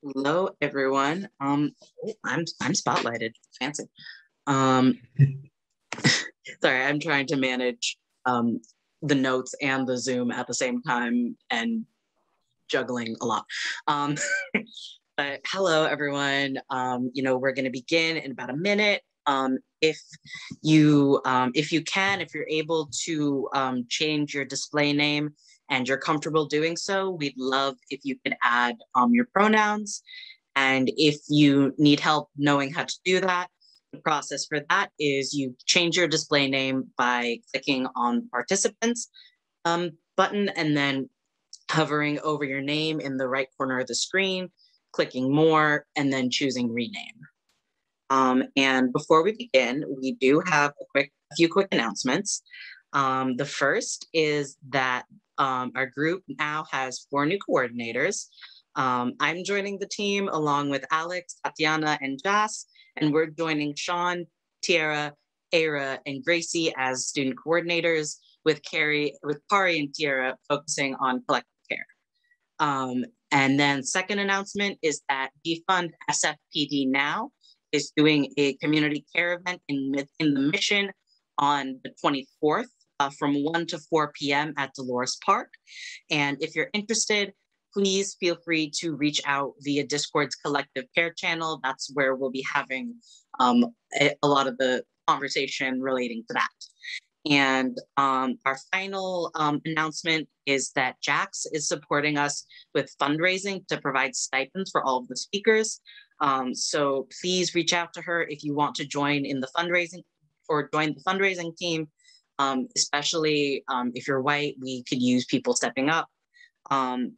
Hello, everyone. I'm spotlighted. Fancy. Um, sorry, I'm trying to manage the notes and the Zoom at the same time and juggling a lot. Um, but hello, everyone. We're going to begin in about a minute. If you're able to change your display name and you're comfortable doing so, we'd love if you could add your pronouns. And if you need help knowing how to do that, the process for that is you change your display name by clicking on participants button and then hovering over your name in the right corner of the screen, clicking more, and then choosing rename. And before we begin, we do have a few quick announcements. The first is that our group now has 4 new coordinators. I'm joining the team along with Alex, Tatiana, and Jas, and we're joining Sean, Tiara, Era, and Gracie as student coordinators, with Kari and Tiara focusing on collective care. And then second announcement is that Defund SFPD Now is doing a community care event in the Mission on the 24th from 1 to 4 p.m. at Dolores Park. And if you're interested, please feel free to reach out via Discord's collective care channel. That's where we'll be having a lot of the conversation relating to that. And our final announcement is that Jax is supporting us with fundraising to provide stipends for all of the speakers. So please reach out to her if you want to join in the fundraising or join the fundraising team, especially if you're white, we could use people stepping up. And,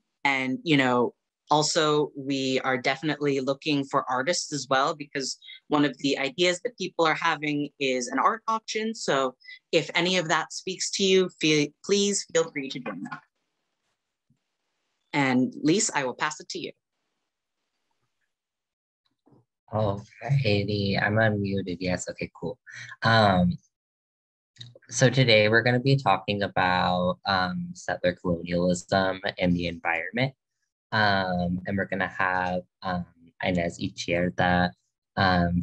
also we are definitely looking for artists as well, because one of the ideas that people are having is an art auction. So if any of that speaks to you, please feel free to join that. And Lise, I will pass it to you. Alrighty, I'm unmuted. Yes, okay, cool. So today we're going to be talking about settler colonialism and the environment. And we're going to have Inés Ixierda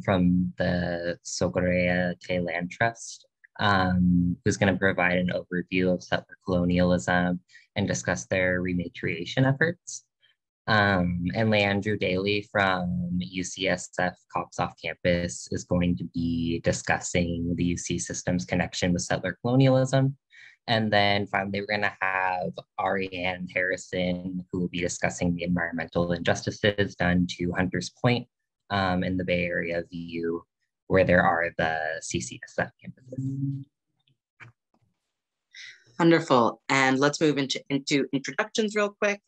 from the Sogorea Te Land Trust, who's going to provide an overview of settler colonialism and discuss their rematriation efforts. And Leandrew Dailey from UCSF Cops Off Campus is going to be discussing the UC system's connection with settler colonialism. And then finally, we're going to have Arieann Harrison, who will be discussing the environmental injustices done to Hunters Point in the Bay Area VU, where there are the CCSF campuses. Wonderful. And let's move into introductions real quick.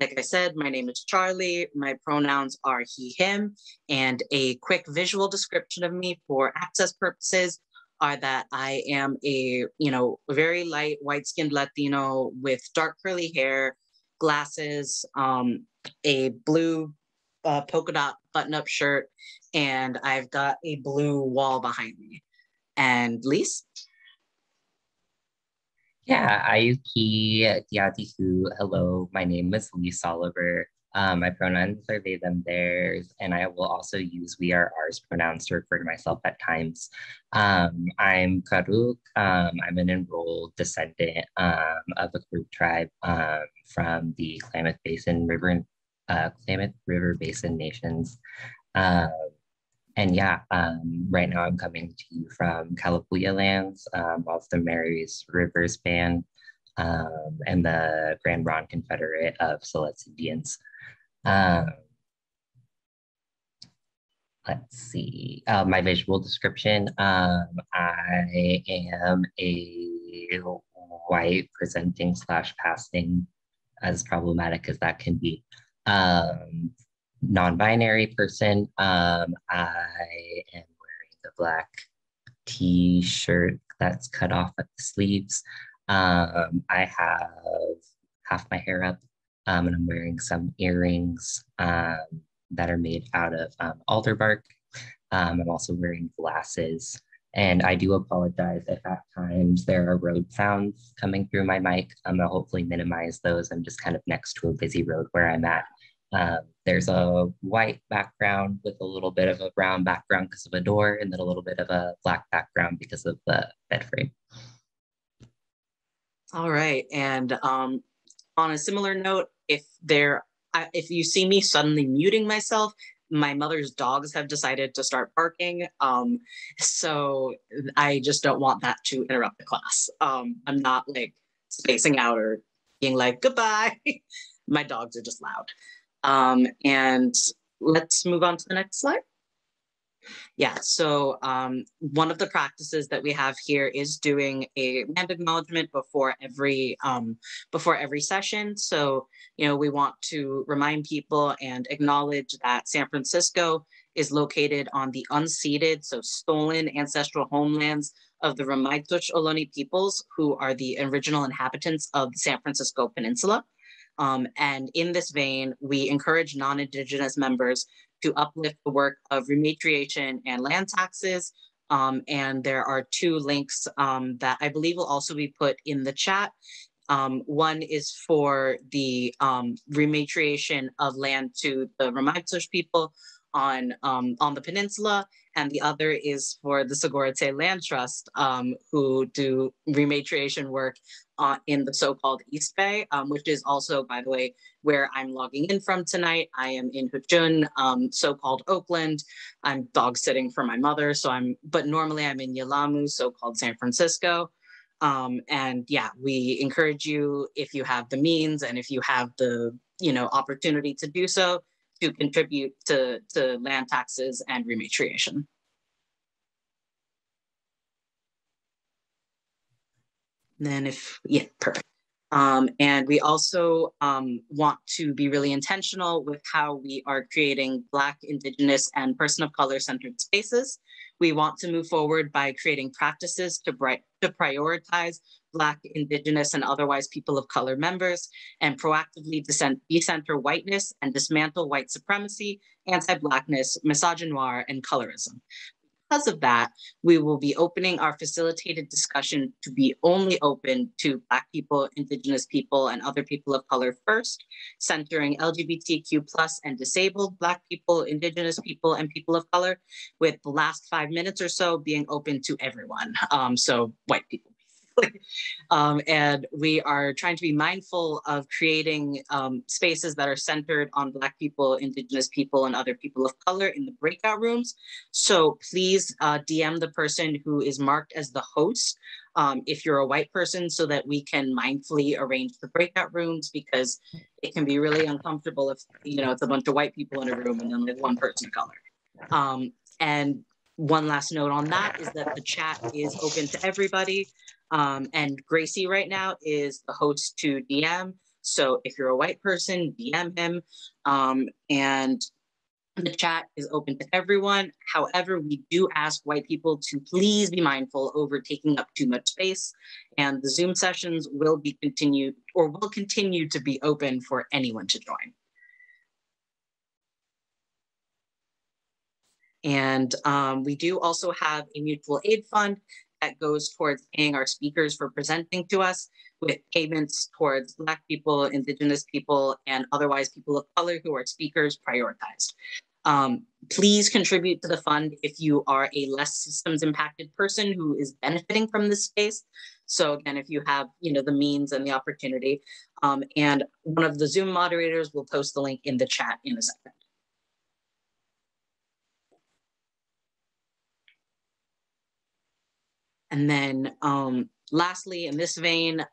Like I said, my name is Charlie. My pronouns are he, him, and a quick visual description of me for access purposes are that I am a, very light, white-skinned Latino with dark curly hair, glasses, a blue polka dot button-up shirt, and I've got a blue wall behind me. And Lise? Yeah, Ayuki Diatihu. Hello, my name is Lise Oliver. My pronouns are they, them, theirs, and I will also use we are ours pronouns to refer to myself at times. I'm Karuk. I'm an enrolled descendant of a group tribe from the Klamath River Basin nations. And yeah, right now I'm coming to you from Kalapuya lands, off the Marys Rivers Band, and the Grand Ronde Confederate of Siletz Indians. Let's see, my visual description. I am a white presenting / passing, as problematic as that can be, non-binary person. I am wearing a black t-shirt that's cut off at the sleeves. I have half my hair up, and I'm wearing some earrings that are made out of alder bark. I'm also wearing glasses, and I do apologize if at times there are road sounds coming through my mic. I'll hopefully minimize those. I'm just kind of next to a busy road where I'm at. There's a white background with a little bit of a brown background because of a door, and then a little bit of a black background because of the bed frame. All right, and on a similar note, if you see me suddenly muting myself, my mother's dogs have decided to start barking. So I just don't want that to interrupt the class. I'm not like spacing out or being like, goodbye. My dogs are just loud. And let's move on to the next slide. Yeah, so one of the practices that we have here is doing a land acknowledgement before every session. So, we want to remind people and acknowledge that San Francisco is located on the unceded, so stolen ancestral homelands of the Rematriation Ohlone peoples, who are the original inhabitants of the San Francisco Peninsula. And in this vein, we encourage non-Indigenous members to uplift the work of rematriation and land taxes. And there are two links that I believe will also be put in the chat. One is for the rematriation of land to the Mestizx people on the peninsula, and the other is for the Sogorea Te Land Trust, who do rematriation work in the so-called East Bay, which is also, by the way, where I'm logging in from tonight. I am in Huchun, so-called Oakland. I'm dog sitting for my mother, but normally I'm in Yelamu, so-called San Francisco. And yeah, we encourage you, if you have the means and if you have the opportunity to do so, to contribute to land taxes and rematriation. Then perfect. And we also want to be really intentional with how we are creating Black, Indigenous, and person of color centered spaces. We want to move forward by creating practices to prioritize Black, Indigenous, and otherwise people of color members, and proactively decenter whiteness and dismantle white supremacy, anti-Blackness, misogynoir, and colorism. Because of that, we will be opening our facilitated discussion to be only open to Black people, Indigenous people, and other people of color first, centering LGBTQ+ and disabled Black people, Indigenous people, and people of color, with the last 5 minutes or so being open to everyone, so white people. And we are trying to be mindful of creating spaces that are centered on Black people, Indigenous people, and other people of color in the breakout rooms. So please DM the person who is marked as the host if you're a white person, so that we can mindfully arrange the breakout rooms, because it can be really uncomfortable if it's a bunch of white people in a room and then like one person of color. And one last note on that is that the chat is open to everybody. And Gracie right now is the host to DM. So if you're a white person, DM him. And the chat is open to everyone. However, we do ask white people to please be mindful over taking up too much space. And the Zoom sessions will continue to be open for anyone to join. And we do also have a mutual aid fund that goes towards paying our speakers for presenting to us, with payments towards Black people, Indigenous people, and otherwise people of color who are speakers prioritized. Please contribute to the fund if you are a less systems impacted person who is benefiting from this space. So again, if you have the means and the opportunity, and one of the Zoom moderators will post the link in the chat in a second. And then lastly, in this vein,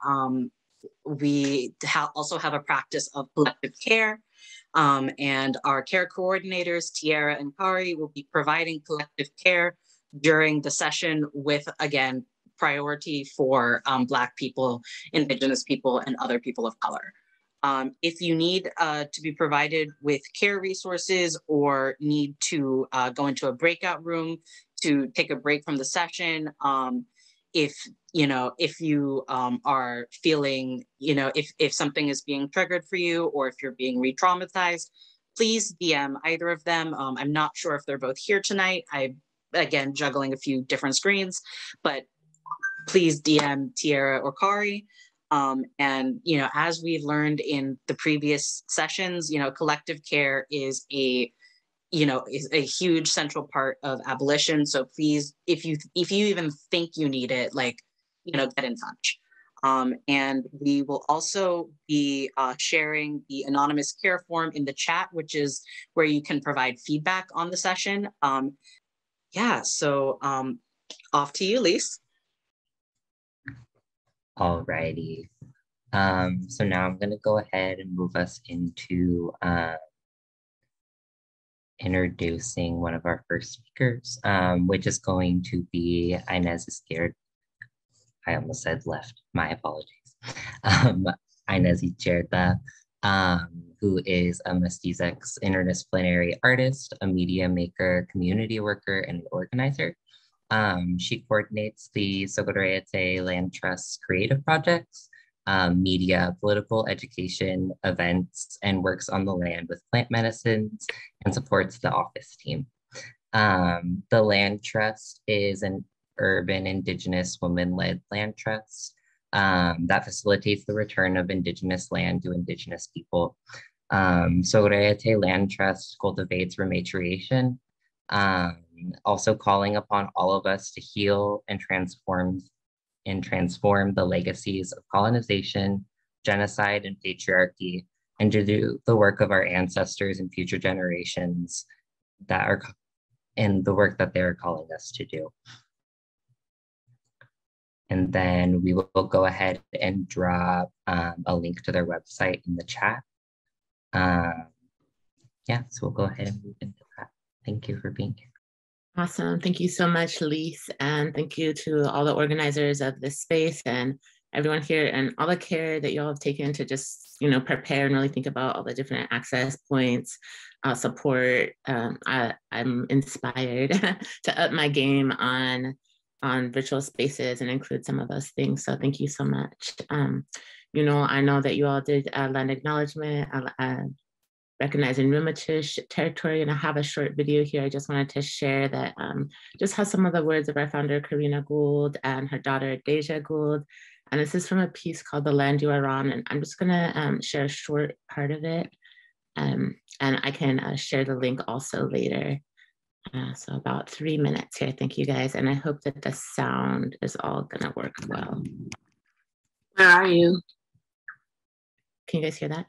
we also have a practice of collective care. And our care coordinators, Tiara and Kari, will be providing collective care during the session with, again, priority for Black people, Indigenous people, and other people of color. If you need to be provided with care resources or need to go into a breakout room to take a break from the session, if you are feeling, if something is being triggered for you, or if you're being re-traumatized, please DM either of them. I'm not sure if they're both here tonight. I'm, again, juggling a few different screens, but please DM Tiara or Kari. And, as we've learned in the previous sessions, collective care is is a huge central part of abolition. So please, if you even think you need it, get in touch. And we will also be sharing the anonymous care form in the chat, which is where you can provide feedback on the session. So off to you, Lise. Alrighty. So now I'm going to go ahead and move us into introducing one of our first speakers, which is going to be Inés Ixierda. I almost said left, my apologies. Inés Ixierda, who is a Mestizx interdisciplinary artist, a media maker, community worker, and an organizer. She coordinates the Sogorea Te Land Trust creative projects, media, political education, events, and works on the land with plant medicines and supports the office team. The Land Trust is an urban Indigenous woman-led land trust that facilitates the return of Indigenous land to Indigenous people. Sogorea Te Land Trust cultivates rematriation, also calling upon all of us to heal and transform the legacies of colonization, genocide, and patriarchy, and to do the work of our ancestors and future generations that are in the work that they're calling us to do. And then we will go ahead and drop a link to their website in the chat. So we'll go ahead and move into that. Thank you for being here. Awesome. Thank you so much, Lise. And thank you to all the organizers of this space and everyone here and all the care that you all have taken to just, prepare and really think about all the different access points, support. I'm inspired to up my game on virtual spaces and include some of those things. So thank you so much. I know that you all did land acknowledgement, recognizing Rematriation territory, and I have a short video here. I just wanted to share that just has some of the words of our founder, Karina Gould, and her daughter, Deja Gould. And this is from a piece called The Land You Are On, and I'm just gonna share a short part of it. And I can share the link also later. So about 3 minutes here. Thank you guys. And I hope that the sound is all gonna work well. Where are you? Can you guys hear that?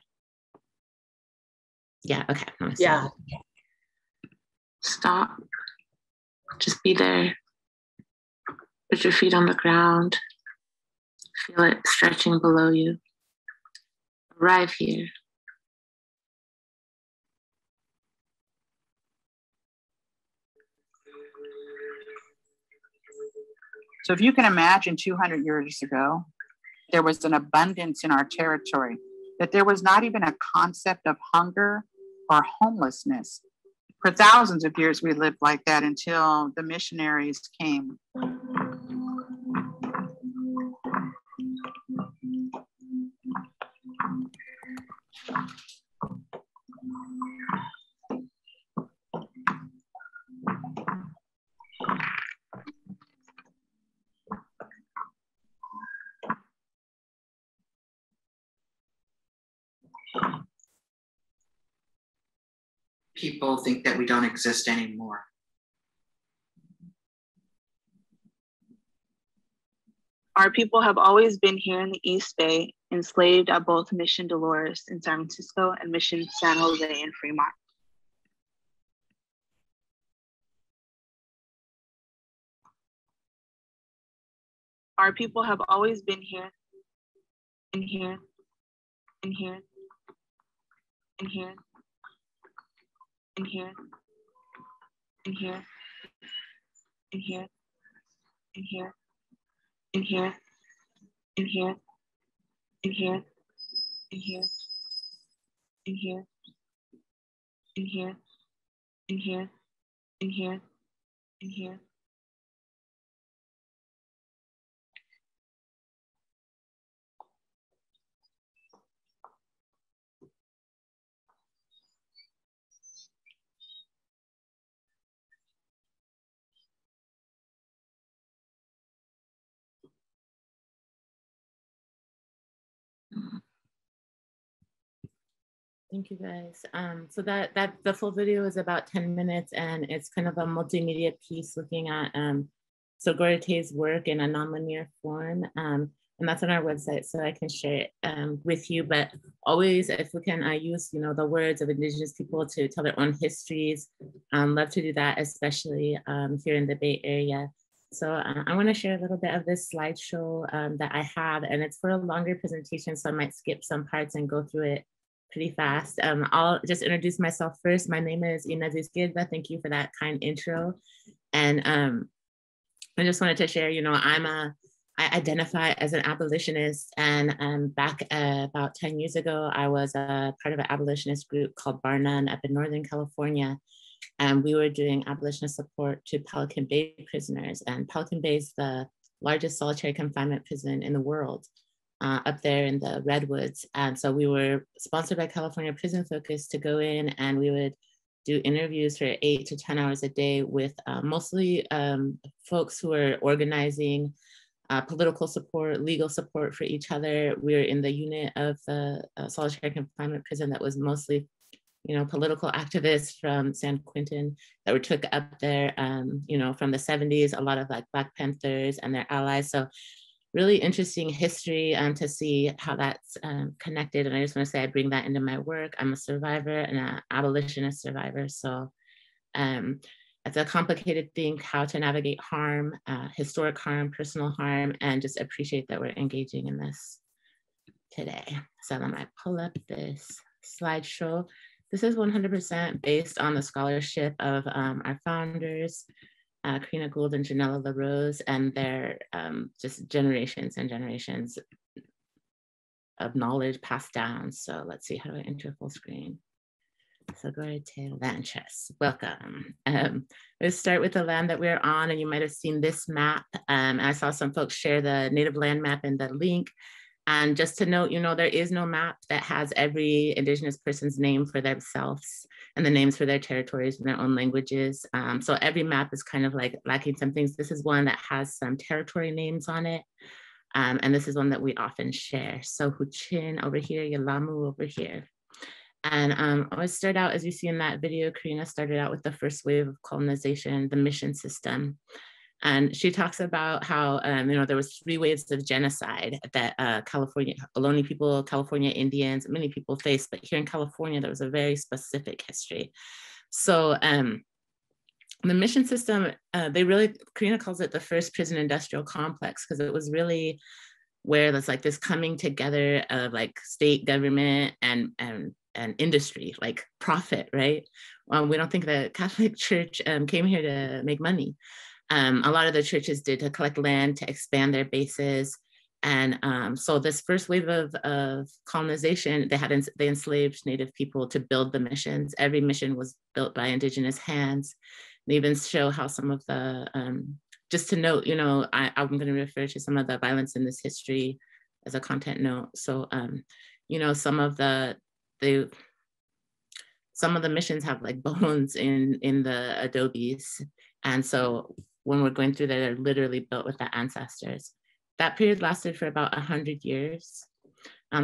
Yeah, okay. Yeah. Stop. Just be there. Put your feet on the ground. Feel it stretching below you. Arrive here. So if you can imagine 200 years ago, there was an abundance in our territory, that there was not even a concept of hunger or homelessness. For thousands of years, we lived like that until the missionaries came. People think that we don't exist anymore. Our people have always been here in the East Bay, enslaved at both Mission Dolores in San Francisco and Mission San Jose in Fremont. Our people have always been here, in here, in here, in here, in here, in here, in here, in here, in here, in here, in here, in here, in here, in here, in here, in here, in here. Thank you guys. So that the full video is about 10 minutes and it's kind of a multimedia piece looking at Sogorea Te's work in a nonlinear form. And that's on our website, so I can share it with you. But always, if we can use, the words of Indigenous people to tell their own histories, love to do that, especially here in the Bay Area. So I want to share a little bit of this slideshow that I have, and it's for a longer presentation, so I might skip some parts and go through it pretty fast. I'll just introduce myself first. My name is Inés Ixierda. Thank you for that kind intro. And I just wanted to share, I identify as an abolitionist, and back about 10 years ago, I was a part of an abolitionist group called Bar None up in Northern California. And we were doing abolitionist support to Pelican Bay prisoners. And Pelican Bay is the largest solitary confinement prison in the world, up there in the Redwoods. And so we were sponsored by California Prison Focus to go in, and we would do interviews for 8 to 10 hours a day with mostly folks who are organizing political support, legal support for each other. We were in the unit of the solitary confinement prison that was mostly, political activists from San Quentin that were took up there, from the 70s, a lot of like Black Panthers and their allies. So really interesting history to see how that's connected. And I just want to say I bring that into my work. I'm a survivor and an abolitionist survivor. So it's a complicated thing, how to navigate harm, historic harm, personal harm, and just appreciate that we're engaging in this today. So I'm gonna pull up this slideshow. This is 100% based on the scholarship of our founders, Karina Gould and Janella LaRose, and their just generations and generations of knowledge passed down. So let's see, how do I enter full screen? Sogorea Te Land Trust, welcome. Let's start with the land that we're on, and you might have seen this map. I saw some folks share the native land map in the link. And just to note, there is no map that has every Indigenous person's name for themselves and the names for their territories in their own languages. So every map is kind of like lacking some things. This is one that has some territory names on it. And this is one that we often share. So Huchin over here, Yalamu over here. And I always start out, as you see in that video, Karina started out with the first wave of colonization, the mission system. And she talks about how, there was 3 waves of genocide that California, Ohlone people, California Indians, many people faced, but here in California, there was a very specific history. So the mission system, Karina calls it the first prison industrial complex, because it was really where there's like this coming together of like state government and industry, like profit, right? We don't think the Catholic Church came here to make money. A lot of the churches did to collect land, to expand their bases. And so this first wave of colonization, they enslaved Native people to build the missions. Every mission was built by Indigenous hands. They even show how some of the, just to note, I'm going to refer to some of the violence in this history as a content note. So, some of the missions have like bones in the adobes. And so when we're going through that, they're literally built with the ancestors. That period lasted for about 100 years.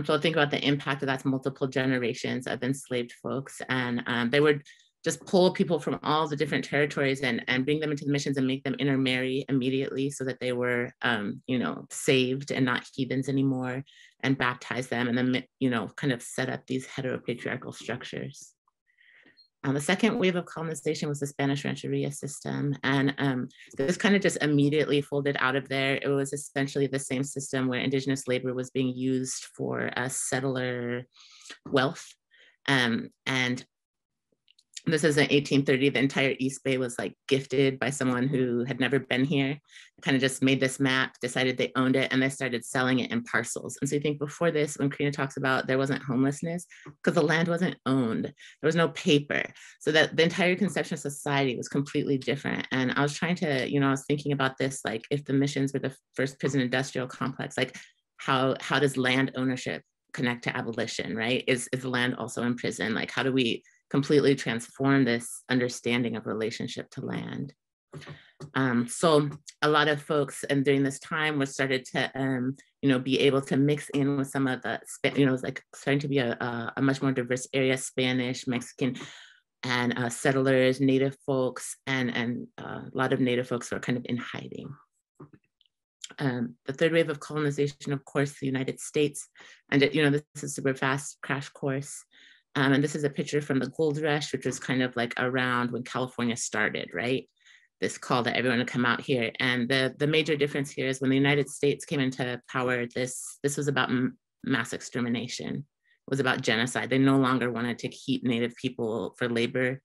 So think about the impact of that's multiple generations of enslaved folks. And they would just pull people from all the different territories and bring them into the missions and make them intermarry immediately so that they were, saved and not heathens anymore, and baptize them, and then, kind of set up these heteropatriarchal structures. The second wave of colonization was the Spanish Rancheria system. And this kind of just immediately folded out of there. It was essentially the same system where Indigenous labor was being used for settler wealth. And this is in 1830, the entire East Bay was like gifted by someone who had never been here, kind of just made this map, decided they owned it, and they started selling it in parcels. And so you think before this, when Karina talks about there wasn't homelessness, because the land wasn't owned, there was no paper. So that the entire conception of society was completely different. And I was trying to, I was thinking about this, like if the missions were the first prison industrial complex, like how does land ownership connect to abolition, right? Is the land also in prison? Like how do we completely transform this understanding of relationship to land? So a lot of folks, and during this time, were started to, be able to mix in with some of the, it was like starting to be a much more diverse area, Spanish, Mexican, and settlers, Native folks, and a lot of Native folks were kind of in hiding. The third wave of colonization, of course, the United States, and this is a super fast crash course. And this is a picture from the gold rush, which was kind of like around when California started, right? This call to everyone to come out here. And the major difference here is when the United States came into power, this was about mass extermination. It was about genocide. They no longer wanted to keep Native people for labor.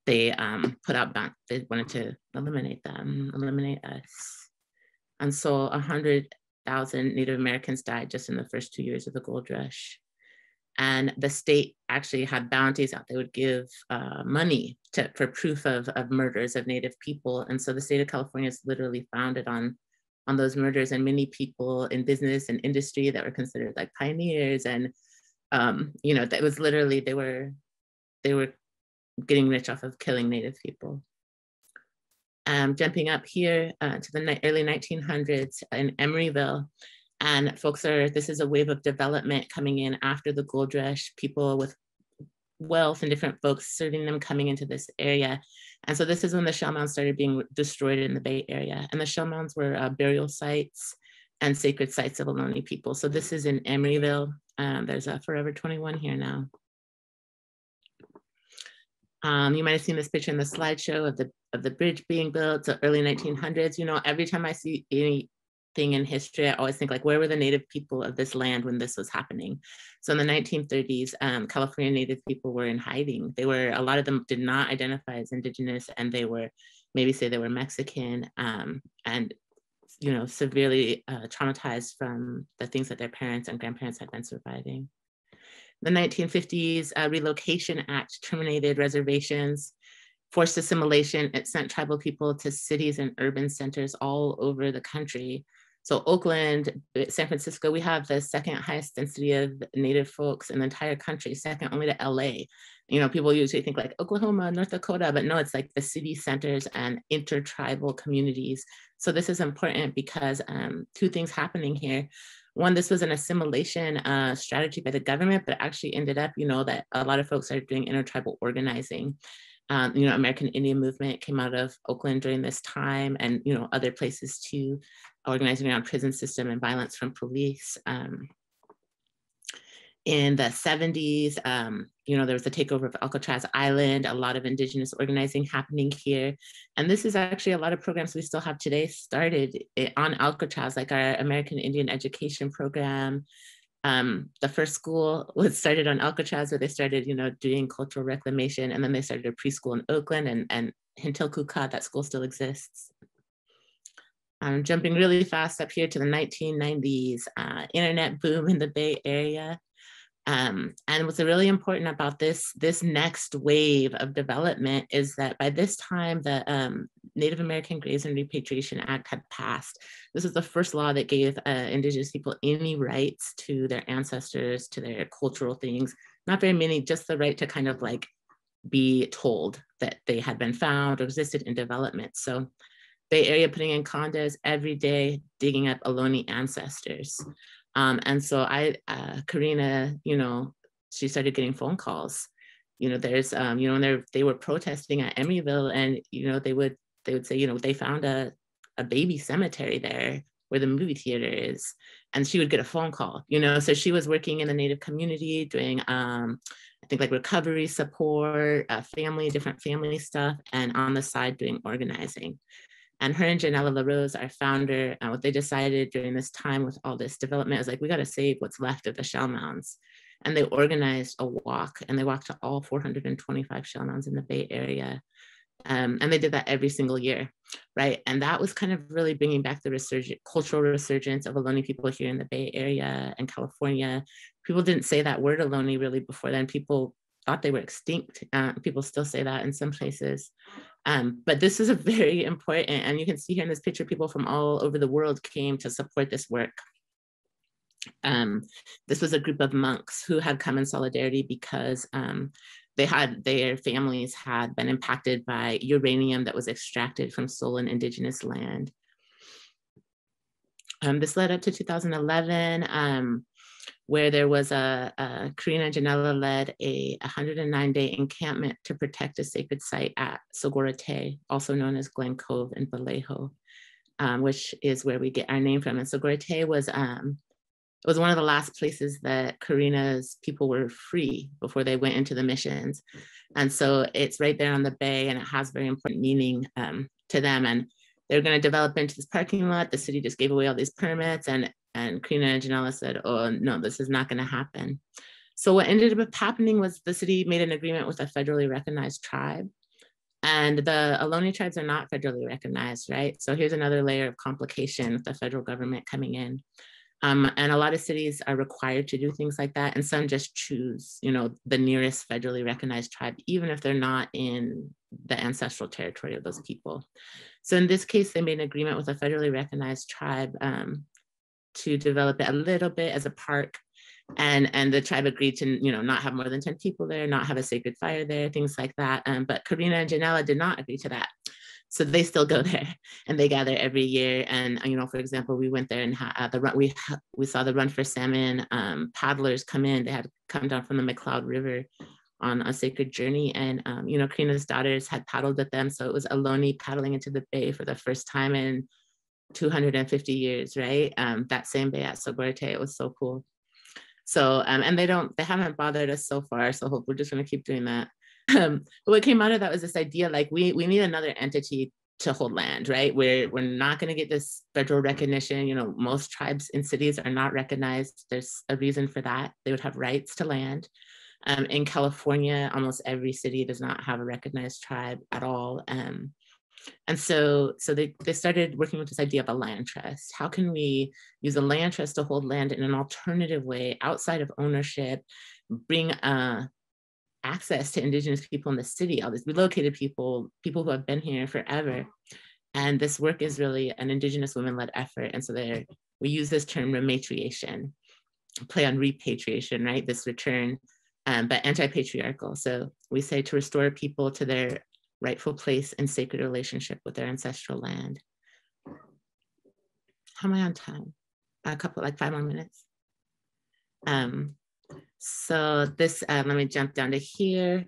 They they wanted to eliminate them, eliminate us. And so 100,000 Native Americans died just in the first 2 years of the gold rush. And the state actually had bounties out. They would give money for proof of murders of Native people. And so the state of California is literally founded on those murders, and many people in business and industry that were considered like pioneers. And, that was literally, they were getting rich off of killing Native people. Jumping up here to the early 1900s in Emeryville. And this is a wave of development coming in after the gold rush, people with wealth and different folks serving them coming into this area. And so this is when the shell mounds started being destroyed in the Bay Area. And the shell mounds were burial sites and sacred sites of Ohlone people. So this is in Emeryville. There's a Forever 21 here now. You might have seen this picture in the slideshow of the bridge being built, so early 1900s. Every time I see anything in history, I always think like, where were the Native people of this land when this was happening? So in the 1930s, California Native people were in hiding. A lot of them did not identify as Indigenous, and they were, maybe say they were Mexican, and severely traumatized from the things that their parents and grandparents had been surviving. The 1950s Relocation Act terminated reservations, forced assimilation. It sent tribal people to cities and urban centers all over the country. So Oakland, San Francisco, we have the second highest density of Native folks in the entire country, second only to LA. People usually think like Oklahoma, North Dakota, but no, it's like the city centers and intertribal communities. So this is important because two things happening here. One, this was an assimilation strategy by the government, but actually ended up, that a lot of folks are doing intertribal organizing. American Indian movement came out of Oakland during this time, and, other places too, organizing around prison system and violence from police. In the 70s, there was a takeover of Alcatraz Island, a lot of Indigenous organizing happening here. And this is actually a lot of programs we still have today started on Alcatraz, like our American Indian Education Program. The first school was started on Alcatraz, where they started, doing cultural reclamation. And then they started a preschool in Oakland, and until Kuka, that school still exists. Jumping really fast up here to the 1990s, internet boom in the Bay Area. And what's really important about this next wave of development is that by this time, the Native American Graves and Repatriation Act had passed. This is the first law that gave Indigenous people any rights to their ancestors, to their cultural things. Not very many, just the right to kind of like be told that they had been found or existed in development. So Bay Area putting in condos every day, digging up Ohlone ancestors. And so Karina, she started getting phone calls. There's, when they were protesting at Emeryville, and, they would say, they found a baby cemetery there where the movie theater is. And she would get a phone call, so she was working in the Native community doing, I think like recovery support, different family stuff, and on the side doing organizing. And her and Janella LaRose, our founder, what they decided during this time with all this development is like, we got to save what's left of the shell mounds. And they organized a walk, and they walked to all 425 shell mounds in the Bay Area. And they did that every single year, right? And that was kind of really bringing back the cultural resurgence of Ohlone people here in the Bay Area and California. People didn't say that word Ohlone really before then. People thought they were extinct. People still say that in some places. But this is a very important, and you can see here in this picture, people from all over the world came to support this work. This was a group of monks who had come in solidarity because their families had been impacted by uranium that was extracted from stolen indigenous land. This led up to 2011, where there was Karina and Janella led a 109-day encampment to protect a sacred site at Sogorea Te, also known as Glen Cove in Vallejo, which is where we get our name from. And Sogorea Te was one of the last places that Karina's people were free before they went into the missions. And so it's right there on the bay, and it has very important meaning to them. And they're going to develop into this parking lot. The city just gave away all these permits, and Karina and Janella said, oh, no, this is not going to happen. So what ended up happening was the city made an agreement with a federally recognized tribe. And the Ohlone tribes are not federally recognized, right? So here's another layer of complication with the federal government coming in. And a lot of cities are required to do things like that. And some just choose, the nearest federally recognized tribe, even if they're not in the ancestral territory of those people. So in this case, they made an agreement with a federally recognized tribe to develop it a little bit as a park. And the tribe agreed to, not have more than 10 people there, not have a sacred fire there, things like that. But Karina and Janella did not agree to that. So they still go there, and they gather every year. And, for example, we went there and we saw the Run for Salmon paddlers come in. They had come down from the McCloud River on a sacred journey. And, Karina's daughters had paddled with them. So it was Ohlone paddling into the bay for the first time in 250 years, right? That same bay at Sogorea Te, it was so cool. So, and they haven't bothered us so far. So I hope we're just gonna keep doing that. But what came out of that was this idea, like we need another entity to hold land, right? We're not going to get this federal recognition. Most tribes in cities are not recognized. There's a reason for that. They would have rights to land. In California, almost every city does not have a recognized tribe at all. And so they started working with this idea of a land trust. How can we use a land trust to hold land in an alternative way outside of ownership, bring access to indigenous people in the city, all these relocated people who have been here forever. And this work is really an indigenous women-led effort. And so we use this term rematriation, play on repatriation, right? This return, but anti-patriarchal. So we say to restore people to their rightful place in sacred relationship with their ancestral land. How am I on time? A couple, like 5 more minutes. So this, let me jump down to here.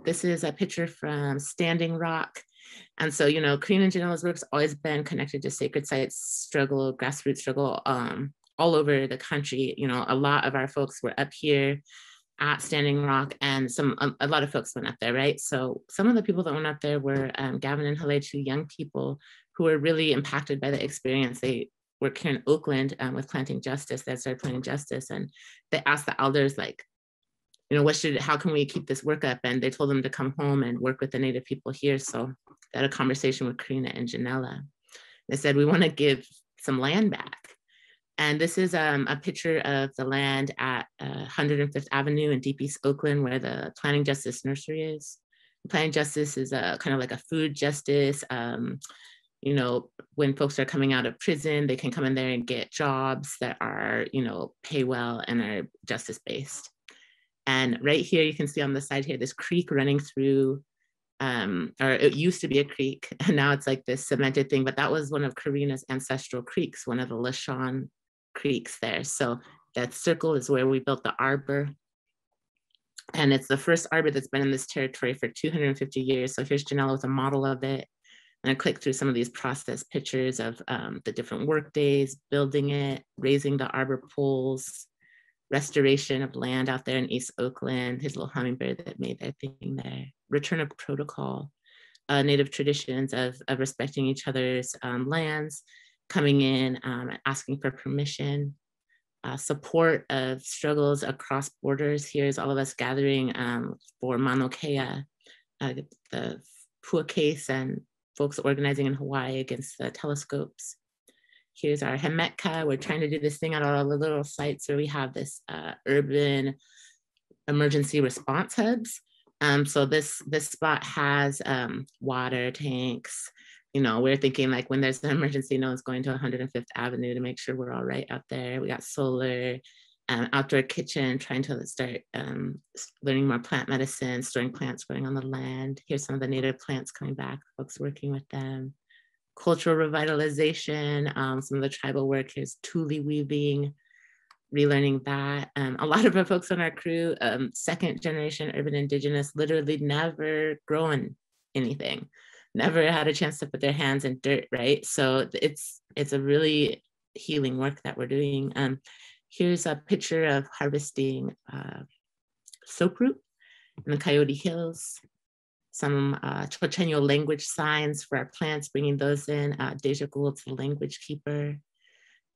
This is a picture from Standing Rock. And so, Karina and Janella's work's always been connected to sacred sites struggle, grassroots struggle, all over the country. A lot of our folks were up here at Standing Rock, and a lot of folks went up there, right? So some of the people that went up there were Gavin and Haley, 2 young people who were really impacted by the experience. They work here in Oakland with Planting Justice. They started Planting Justice, and they asked the elders, like, how can we keep this work up? And they told them to come home and work with the Native people here. So they had a conversation with Karina and Janella. They said, we want to give some land back. And this is a picture of the land at 105th Avenue in Deep East Oakland, where the Planting Justice Nursery is. Planting Justice is kind of like a food justice. When folks are coming out of prison, they can come in there and get jobs that are, pay well and are justice-based. And right here, you can see on the side here, this creek running through, or it used to be a creek, and now it's like this cemented thing, but that was one of Karina's ancestral creeks, one of the Lashon creeks there. So that circle is where we built the arbor. And it's the first arbor that's been in this territory for 250 years. So here's Janella with a model of it. And I clicked through some of these process pictures of the different work days, building it, raising the arbor poles, restoration of land out there in East Oakland, his little hummingbird that made their thing there, return of protocol, Native traditions of respecting each other's lands, coming in, asking for permission, support of struggles across borders. Here's all of us gathering for Mauna Kea, the Pua case, and folks organizing in Hawaii against the telescopes. Here's our Hemetka. We're trying to do this thing at all the little sites where we have this urban emergency response hubs. So this spot has water tanks. We're thinking like when there's an emergency, no one's going to 105th Avenue to make sure we're all right out there. We got solar. outdoor kitchen, trying to start learning more plant medicine, storing plants growing on the land. Here's some of the native plants coming back, folks working with them. Cultural revitalization, some of the tribal work. Here's tule weaving, relearning that. A lot of our folks on our crew, second generation urban indigenous, literally never grown anything, never had a chance to put their hands in dirt, right? So it's a really healing work that we're doing. Here's a picture of harvesting soap root in the Coyote Hills. Some Chochenyo language signs for our plants, bringing those in. Deja Gould's the language keeper.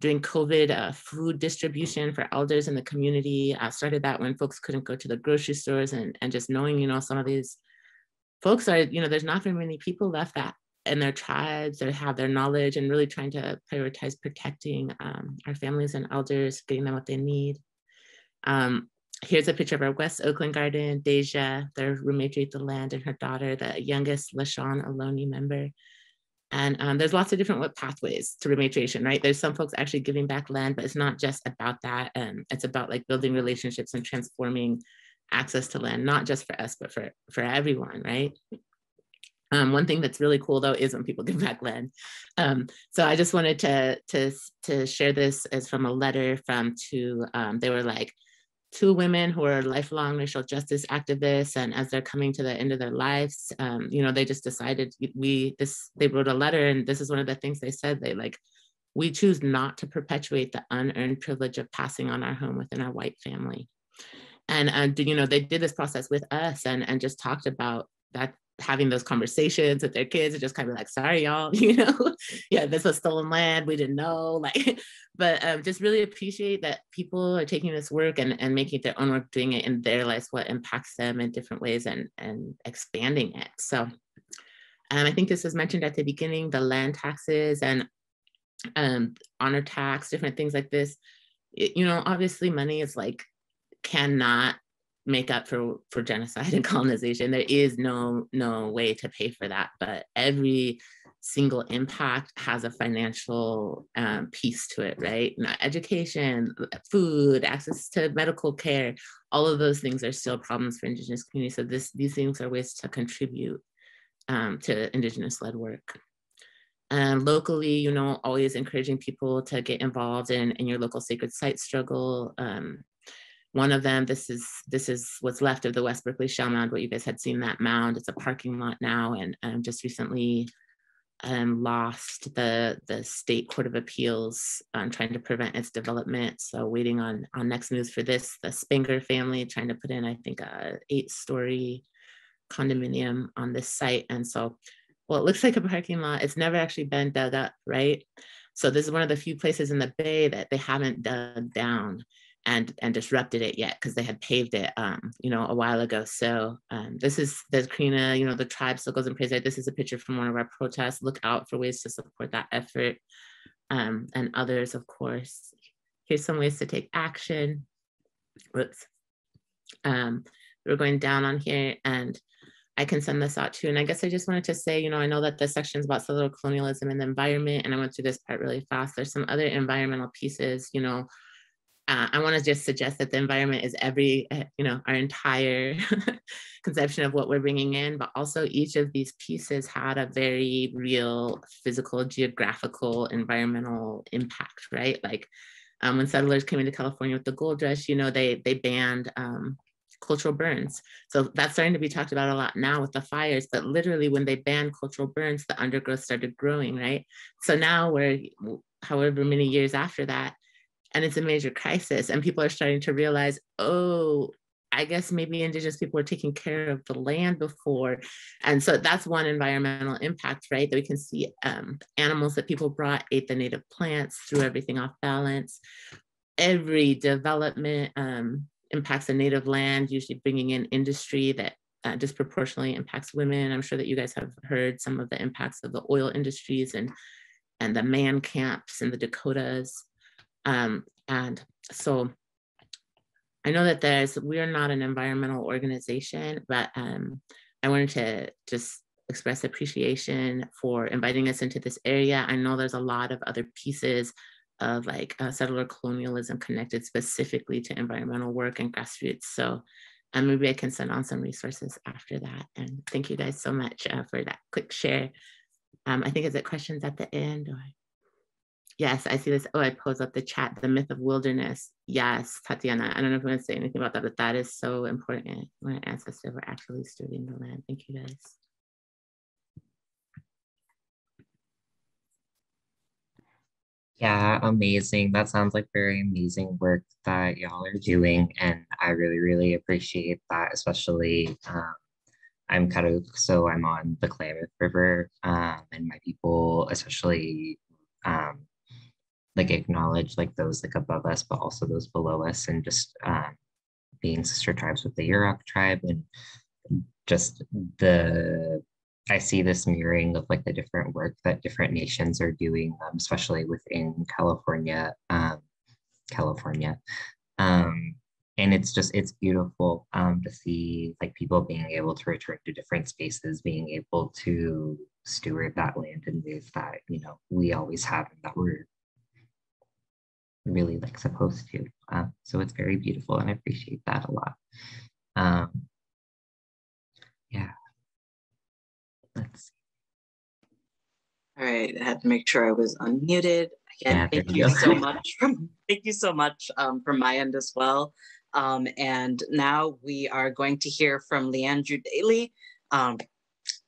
During COVID, food distribution for elders in the community. I started that when folks couldn't go to the grocery stores, and just knowing, you know, some of these folks are, you know, there's not very many people left that in their tribes that have their knowledge, and really trying to prioritize protecting our families and elders, getting them what they need. Here's a picture of our West Oakland garden, Deja, their rematriate the land, and her daughter, the youngest LaShawn Aloni member. And there's lots of different pathways to rematriation, right? There's some folks actually giving back land, but it's not just about that. It's about like building relationships and transforming access to land, not just for us, but for everyone, right? One thing that's really cool though is when people give back land. So I just wanted to share this as from a letter from two, they were like two women who are lifelong racial justice activists, and as they're coming to the end of their lives, you know, they just decided they wrote a letter, and this is one of the things they said. They like, we choose not to perpetuate the unearned privilege of passing on our home within our white family. And you know, they did this process with us, and just talked about that, having those conversations with their kids, and just kind of like, sorry, y'all, you know, yeah, this was stolen land, we didn't know, like, but just really appreciate that people are taking this work and making their own work, doing it in their lives, what impacts them in different ways, and expanding it. So I think this was mentioned at the beginning, the land taxes and honor tax, different things like this. You know, obviously money is like, cannot make up for genocide and colonization. There is no way to pay for that, but every single impact has a financial piece to it, right? Education, food, access to medical care, all of those things are still problems for Indigenous communities. So these things are ways to contribute to Indigenous-led work. Locally, you know, always encouraging people to get involved in your local sacred site struggle. One of them, this is what's left of the West Berkeley Shell Mound, what you guys had seen, that mound. It's a parking lot now, and just recently lost the State Court of Appeals trying to prevent its development. So waiting on next news for this. The Spanger family trying to put in, I think, a 8-story condominium on this site. And so, well, it looks like a parking lot. It's never actually been dug up, right? So this is one of the few places in the Bay that they haven't dug down and disrupted it yet, because they had paved it, you know, a while ago. So this is the Krina, you know, the tribe still goes and prays there. This is a picture from one of our protests. Look out for ways to support that effort, and others, of course. Here's some ways to take action. Whoops. We're going down on here, and I can send this out too. And I guess I just wanted to say, you know, I know that this section is about settler colonialism and the environment, and I went through this part really fast. There's some other environmental pieces, you know. I want to just suggest that the environment is you know, our entire conception of what we're bringing in, but also each of these pieces had a very real physical, geographical, environmental impact, right? Like when settlers came into California with the gold rush, you know, they banned cultural burns. So that's starting to be talked about a lot now with the fires, but literally when they banned cultural burns, the undergrowth started growing, right? So now we're however many years after that, and it's a major crisis, and people are starting to realize, oh, I guess maybe Indigenous people were taking care of the land before. And so that's one environmental impact, right? That we can see animals that people brought ate the native plants, threw everything off balance. Every development impacts the native land, usually bringing in industry that disproportionately impacts women. I'm sure that you guys have heard some of the impacts of the oil industries and the man camps in the Dakotas. And so I know that we are not an environmental organization, but I wanted to just express appreciation for inviting us into this area. I know there's a lot of other pieces of like settler colonialism connected specifically to environmental work and grassroots. So maybe I can send on some resources after that. And thank you guys so much for that quick share. I think, is it questions at the end? Or... Yes, I see this. Oh, I posed up the chat, the myth of wilderness. Yes, Tatiana, I don't know if you want to say anything about that, but that is so important when our ancestors were actually stewarding the land. Thank you guys. Yeah, amazing. That sounds like very amazing work that y'all are doing. And I really, really appreciate that, especially I'm on the Klamath River, and my people especially like acknowledge like those like above us, but also those below us, and just being sister tribes with the Yurok tribe, and just I see this mirroring of like the different work that different nations are doing, especially within California. And it's beautiful to see like people being able to return to different spaces, being able to steward that land in ways that, you know, we always have and that we're really like supposed to. So it's very beautiful, and I appreciate that a lot. Yeah. Let's see. All right, I had to make sure I was unmuted. Again, Yeah, thank you so much. Thank you so much from my end as well. And now we are going to hear from Leandrew Dailey.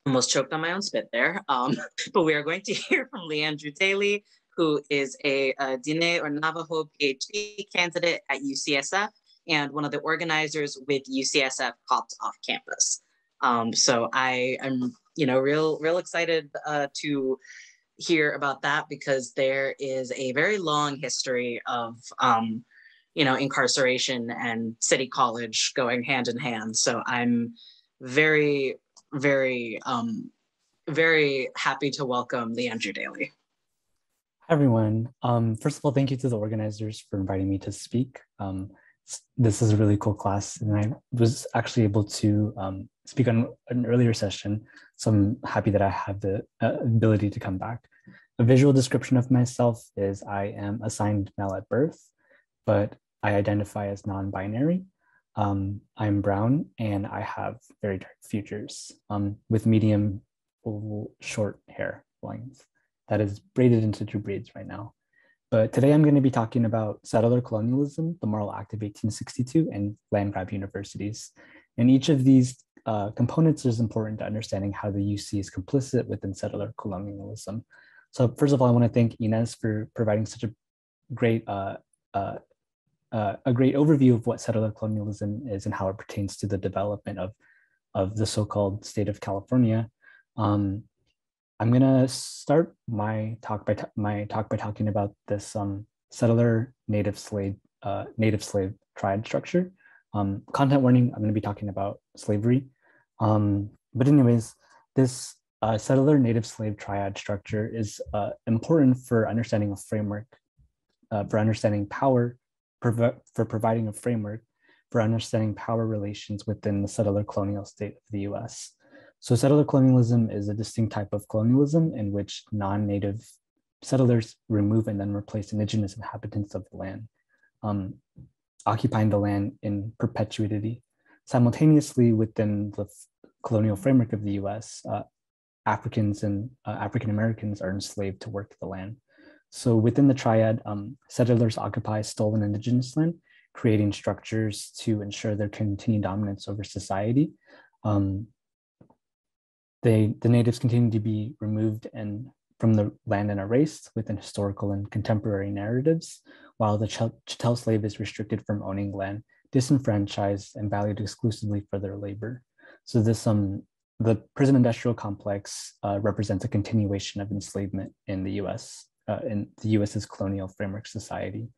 Almost choked on my own spit there. But we are going to hear from Leandrew Dailey, who is a Diné or Navajo PhD candidate at UCSF and one of the organizers with UCSF Cops Off Campus. So I am, real excited to hear about that, because there is a very long history of, incarceration and city college going hand in hand. So I'm very, very, very happy to welcome Leandrew Dailey. Hi, everyone. First of all, thank you to the organizers for inviting me to speak. This is a really cool class, and I was actually able to speak on an earlier session, so I'm happy that I have the ability to come back. A visual description of myself is I am assigned male at birth, but I identify as non-binary. I'm brown, and I have very dark features with medium short hair length that is braided into 2 braids right now. But today I'm going to be talking about settler colonialism, the Moral Act of 1862, and land grab universities. And each of these components is important to understanding how the UC is complicit within settler colonialism. So first of all, I want to thank Inés for providing such a great overview of what settler colonialism is and how it pertains to the development of the so-called state of California. I'm gonna start my talk by talking about this settler native slave triad structure. Content warning: I'm gonna be talking about slavery. But anyways, this settler native slave triad structure is important for understanding a framework, for understanding power, for providing a framework for understanding power relations within the settler colonial state of the US. So settler colonialism is a distinct type of colonialism in which non-native settlers remove and then replace indigenous inhabitants of the land, occupying the land in perpetuity. Simultaneously, within the colonial framework of the US, Africans and African Americans are enslaved to work the land. So within the triad, settlers occupy stolen indigenous land, creating structures to ensure their continued dominance over society. The natives continue to be removed from the land and erased within historical and contemporary narratives, while the chattel slave is restricted from owning land, disenfranchised, and valued exclusively for their labor. So this the prison industrial complex represents a continuation of enslavement in the US, in the US's colonial framework society.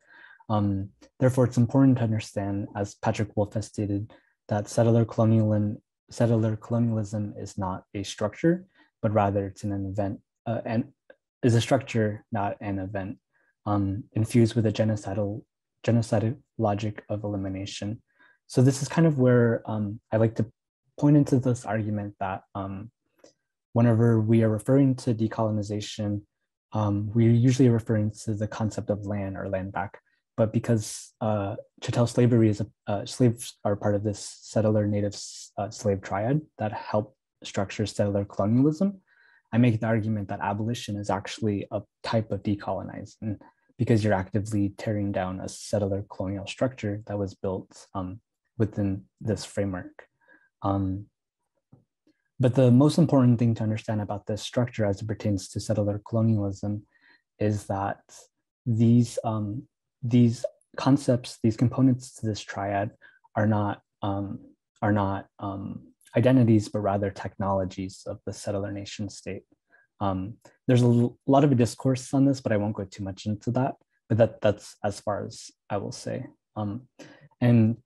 Therefore, it's important to understand, as Patrick Wolf has stated, that settler colonialism is not a structure, but rather it's an event, and is a structure, not an event, infused with a genocidal logic of elimination. So this is kind of where I like to point into this argument that whenever we are referring to decolonization, we're usually referring to the concept of land or land back. But because chattel slavery is slaves are part of this settler native slave triad that helped structure settler colonialism, I make the argument that abolition is actually a type of decolonizing, because you're actively tearing down a settler colonial structure that was built within this framework. But the most important thing to understand about this structure as it pertains to settler colonialism is that these concepts, these components to this triad are not identities, but rather technologies of the settler nation state. There's a lot of a discourse on this, but I won't go too much into that. But that's as far as I will say. And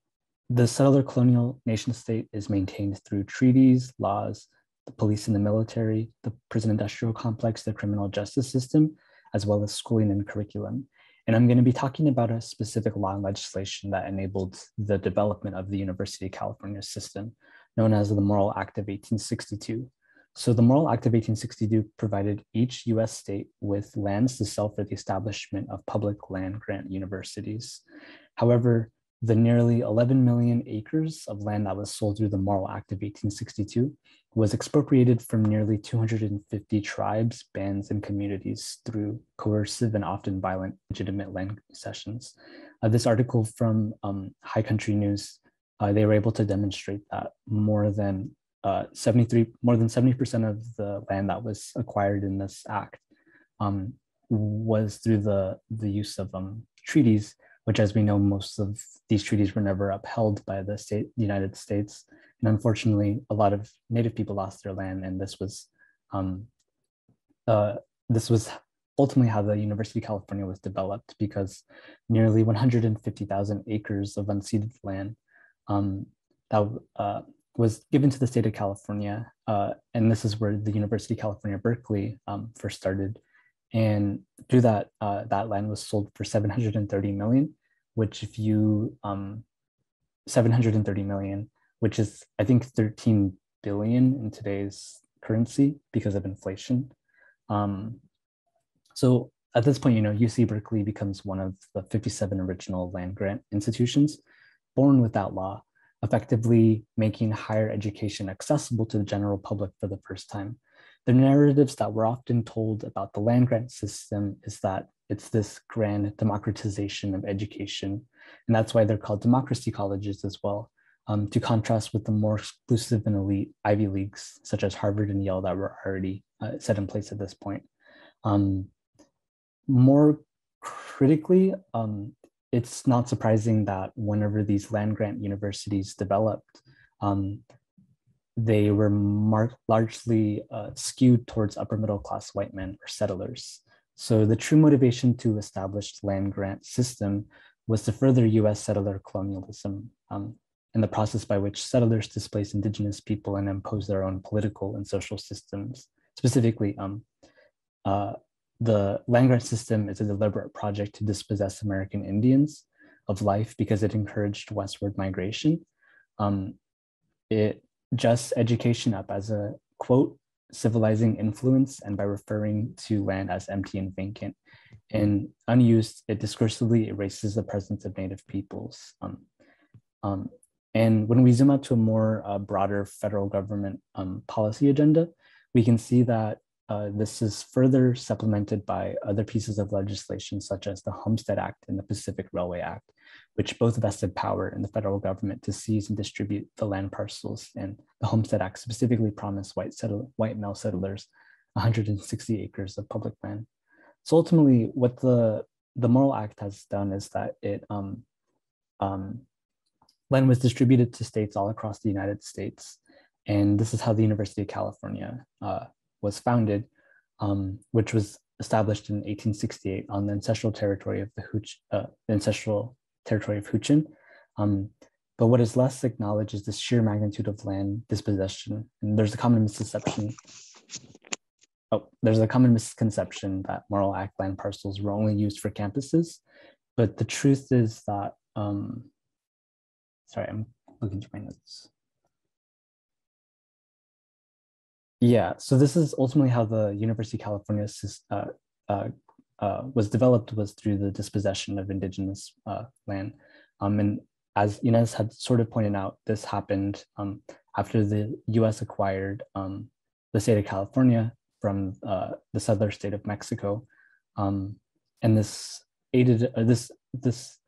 the settler colonial nation state is maintained through treaties, laws, the police and the military, the prison industrial complex, the criminal justice system, as well as schooling and curriculum. And I'm going to be talking about a specific law and legislation that enabled the development of the University of California system, known as the Morrill Act of 1862. So the Morrill Act of 1862 provided each US state with lands to sell for the establishment of public land grant universities. However, the nearly 11 million acres of land that was sold through the Morrill Act of 1862 was expropriated from nearly 250 tribes, bands, and communities through coercive and often violent legitimate land concessions. This article from High Country News, they were able to demonstrate that more than 70% of the land that was acquired in this act was through the use of treaties, which, as we know, most of these treaties were never upheld by the United States. And unfortunately, a lot of Native people lost their land, and this was ultimately how the University of California was developed, because nearly 150,000 acres of unceded land that was given to the state of California. And this is where the University of California, Berkeley first started. And through that, that land was sold for 730 million, which if you, 730 million, which is, I think, 13 billion in today's currency because of inflation. So at this point, UC Berkeley becomes one of the 57 original land grant institutions born with that law, effectively making higher education accessible to the general public for the first time. The narratives that we're often told about the land grant system is that it's this grand democratization of education. And that's why they're called democracy colleges as well, to contrast with the more exclusive and elite Ivy Leagues, such as Harvard and Yale, that were already set in place at this point. More critically, it's not surprising that whenever these land grant universities developed, they were largely skewed towards upper middle class white men or settlers. So the true motivation to establish the land grant system was to further US settler colonialism, in the process by which settlers displaced indigenous people and imposed their own political and social systems. Specifically, the land grant system is a deliberate project to dispossess American Indians of life because it encouraged westward migration. It justs education up as a, quote, civilizing influence, and by referring to land as empty and vacant and unused, it discursively erases the presence of Native peoples. And when we zoom out to a more broader federal government policy agenda, we can see that this is further supplemented by other pieces of legislation, such as the Homestead Act and the Pacific Railway Act, which both vested power in the federal government to seize and distribute the land parcels. And the Homestead Act specifically promised white male settlers 160 acres of public land. So ultimately, what the Morrill Act has done is that it land was distributed to states all across the United States. And this is how the University of California was founded, which was established in 1868 on the ancestral territory of Huichin. But what is less acknowledged is the sheer magnitude of land dispossession. And there's a common misconception. There's a common misconception that Morrill Act land parcels were only used for campuses, but the truth is that, sorry, I'm looking through my notes. Yeah, so this is ultimately how the University of California was developed was through the dispossession of indigenous land. And as Inés had sort of pointed out, this happened after the US acquired the state of California from the settler state of Mexico. And this aided, this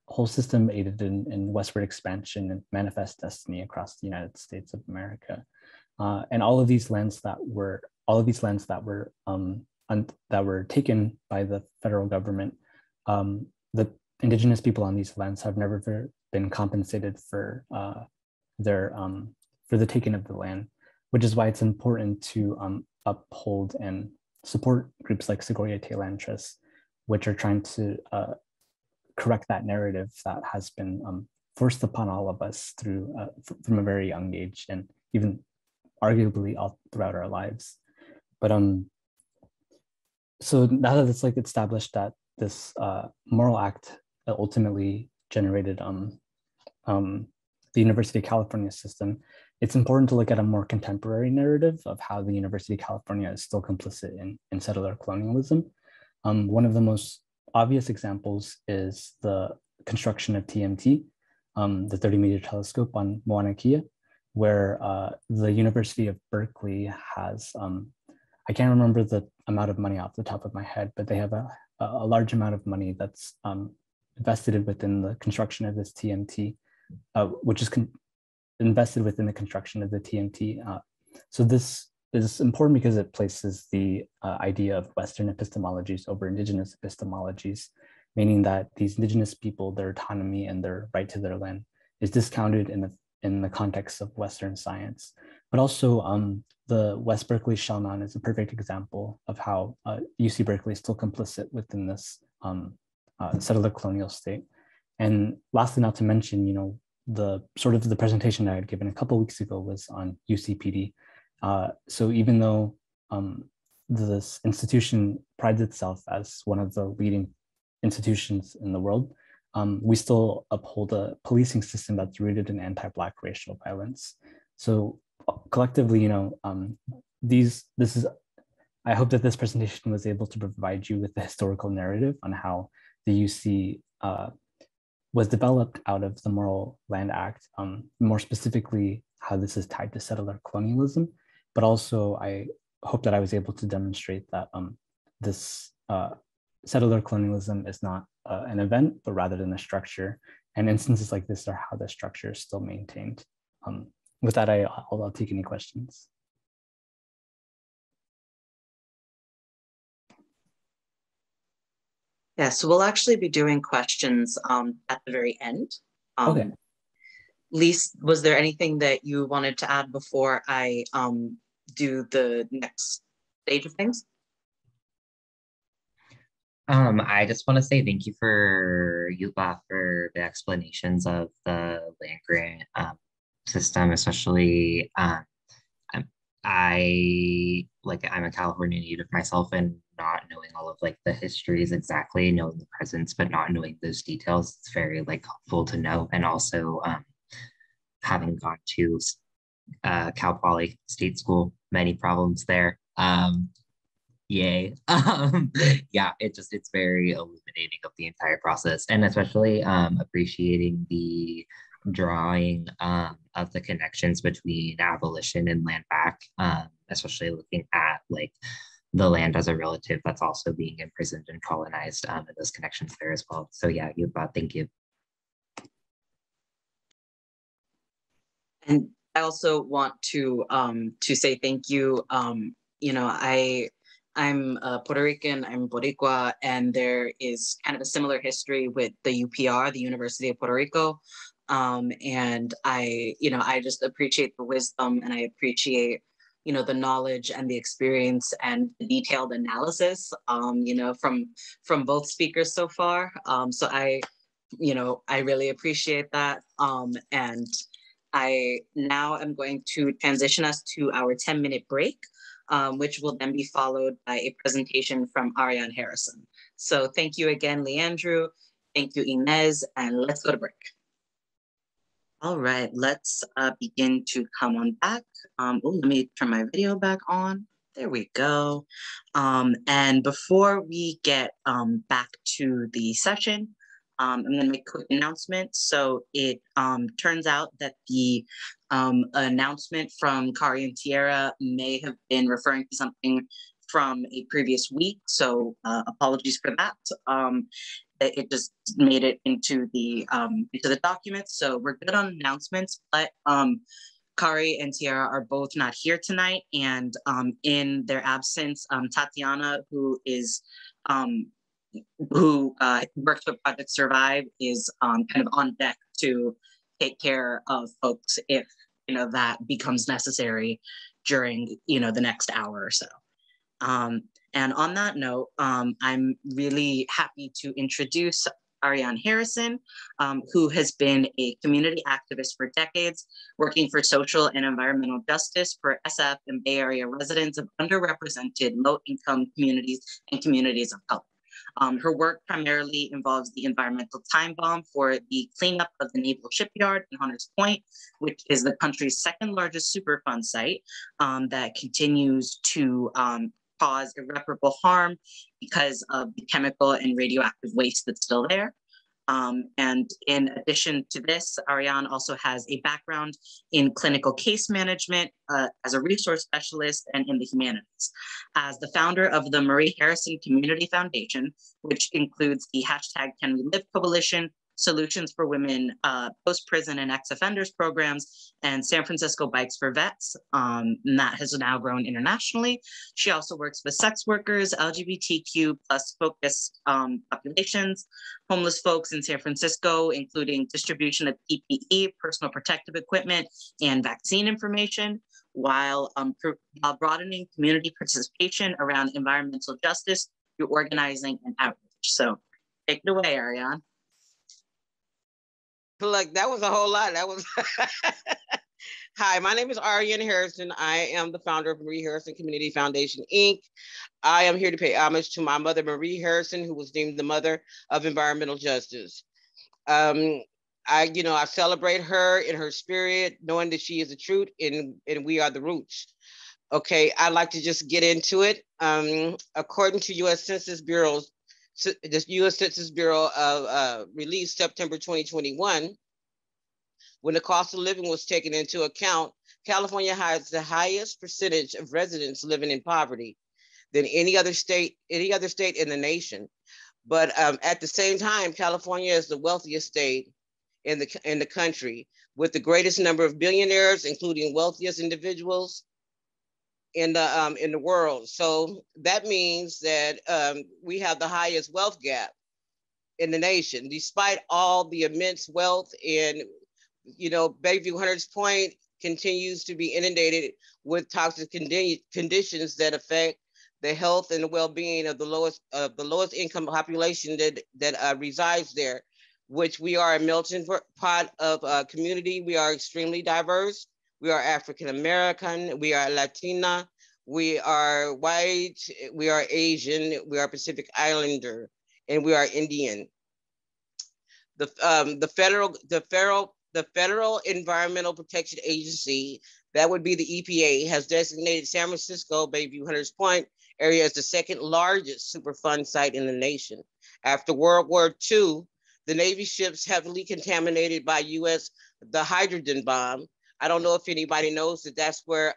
whole system aided in westward expansion and manifest destiny across the United States of America. And all of these lands that were taken by the federal government, the indigenous people on these lands have never been compensated for the taking of the land, which is why it's important to uphold and support groups like Sogorea Te Land Trust, which are trying to correct that narrative that has been forced upon all of us through from a very young age, and even arguably all throughout our lives. But so now that it's like established that this moral act ultimately generated the University of California system, it's important to look at a more contemporary narrative of how the University of California is still complicit in settler colonialism. One of the most obvious examples is the construction of TMT, the 30-meter telescope on Mauna Kea, where the University of Berkeley has, I can't remember the amount of money off the top of my head, but they have a large amount of money that's invested within the construction of this TMT, which is invested within the construction of the TMT. So this is important because it places the idea of Western epistemologies over indigenous epistemologies, meaning that these indigenous people, their autonomy and their right to their land is discounted in the context of Western science. But also the West Berkeley Shellman is a perfect example of how UC Berkeley is still complicit within this settler colonial state. And lastly, not to mention, the sort of the presentation I had given a couple of weeks ago was on UCPD. So even though this institution prides itself as one of the leading institutions in the world, we still uphold a policing system that's rooted in anti-Black racial violence. So collectively, I hope that this presentation was able to provide you with the historical narrative on how the UC was developed out of the Moral Land Act, more specifically, how this is tied to settler colonialism. But also, I hope that I was able to demonstrate that this settler colonialism is not an event, but rather than a structure. And instances like this are how the structure is still maintained. With that, I'll take any questions. Yeah, so we'll actually be doing questions at the very end. Okay. Lise, was there anything that you wanted to add before I do the next stage of things? I just want to say thank you for the explanations of the land grant system, especially I'm a California native myself, and not knowing all of the histories exactly, knowing the presence, but not knowing those details, it's very helpful to know. And also having gone to Cal Poly State School, many problems there. Yay. Yeah, it's very illuminating of the entire process, and especially appreciating the drawing of the connections between abolition and land back, especially looking at the land as a relative that's also being imprisoned and colonized, and those connections there as well. So yeah, thank you. And I also want to say thank you. I'm Puerto Rican, I'm Boricua, and there is kind of a similar history with the UPR, the University of Puerto Rico. And I just appreciate the wisdom, and I appreciate, the knowledge and the experience and the detailed analysis, from both speakers so far. So I really appreciate that. And I now am going to transition us to our 10-minute break, which will then be followed by a presentation from Arieann Harrison. So thank you again, Leandrew. Thank you, Inés, and let's go to break. All right, let's begin to come on back. Let me turn my video back on. There we go. And before we get back to the session, I'm going to make a quick announcement. So it turns out that the announcement from Arieann Ixierda may have been referring to something from a previous week. So apologies for that. It just made it into the document. So we're good on announcements, but Kari and Tiara are both not here tonight, and in their absence, Tatiana, who works with Project Survive, is kind of on deck to take care of folks if that becomes necessary during the next hour or so. And on that note, I'm really happy to introduce Arieann Harrison, who has been a community activist for decades, working for social and environmental justice for SF and Bay Area residents of underrepresented low-income communities and communities of color. Her work primarily involves the environmental time bomb for the cleanup of the Naval Shipyard in Hunters Point, which is the country's second largest Superfund site that continues to cause irreparable harm because of the chemical and radioactive waste that's still there. And in addition to this, Arieann also has a background in clinical case management as a resource specialist and in the humanities. As the founder of the Marie Harrison Community Foundation, which includes the #CanWeLive Coalition, Solutions for Women Post-Prison and Ex-Offenders programs, and San Francisco Bikes for Vets, and that has now grown internationally. She also works with sex workers, LGBTQ plus focused populations, homeless folks in San Francisco, including distribution of PPE, personal protective equipment, and vaccine information, while broadening community participation around environmental justice through organizing and outreach. So take it away, Arieann. Look, that was a whole lot. That was. Hi, my name is Arieann Harrison. I am the founder of Marie Harrison Community Foundation, Inc. I am here to pay homage to my mother, Marie Harrison, who was named the mother of environmental justice. I celebrate her in her spirit, knowing that she is the truth and we are the roots. Okay, I'd like to just get into it. According to U.S. Census Bureau, the U.S. Census Bureau released September 2021, when the cost of living was taken into account, California has the highest percentage of residents living in poverty than any other state in the nation. But at the same time, California is the wealthiest state in the country, with the greatest number of billionaires, including wealthiest individuals in the world. So that means that we have the highest wealth gap in the nation, despite all the immense wealth. And Bayview Hunters Point continues to be inundated with toxic conditions that affect the health and the well-being of the lowest income population that resides there, which we are a melting pot of community. We are extremely diverse. We are African American, we are Latina, we are white, we are Asian, we are Pacific Islander, and we are Indian. The Federal Environmental Protection Agency, that would be the EPA, has designated San Francisco Bayview Hunters Point area as the second largest Superfund site in the nation. After World War II, the Navy ships heavily contaminated by the hydrogen bomb. I don't know if anybody knows that that's where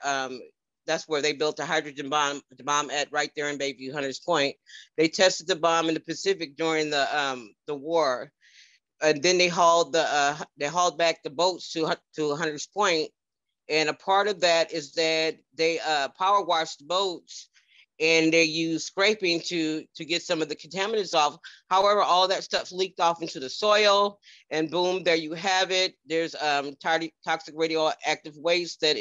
they built the hydrogen bomb at right there in Bayview Hunters Point. They tested the bomb in the Pacific during the war, and then they hauled back the boats to Hunters Point. And a part of that is that they power washed the boats, and they use scraping to get some of the contaminants off. However, all that stuff leaked off into the soil, and boom, there you have it. There's toxic radioactive waste that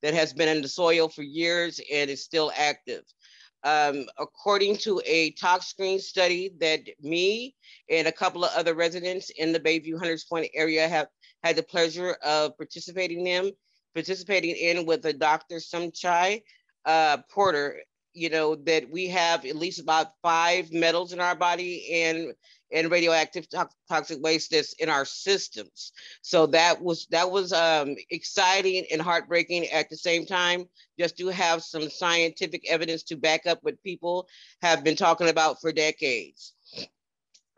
has been in the soil for years and is still active. According to a toxicity study that me and a couple of other residents in the Bayview Hunters Point area have had the pleasure of participating in with a Dr. Sumchai Porter. you know, that we have at least about 5 metals in our body and radioactive toxic waste that's in our systems. So that was exciting and heartbreaking at the same time, just to have some scientific evidence to back up what people have been talking about for decades.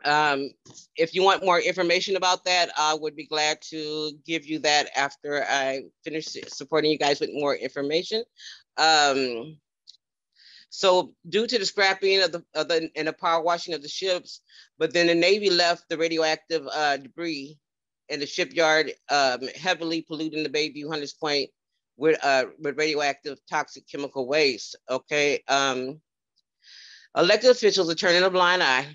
If you want more information about that, I would be glad to give you that after I finish supporting you guys with more information. So due to the scrapping and the power washing of the ships, but then the Navy left the radioactive debris in the shipyard, heavily polluting the Bayview Hunters Point with radioactive toxic chemical waste. Okay, elected officials are turning a blind eye,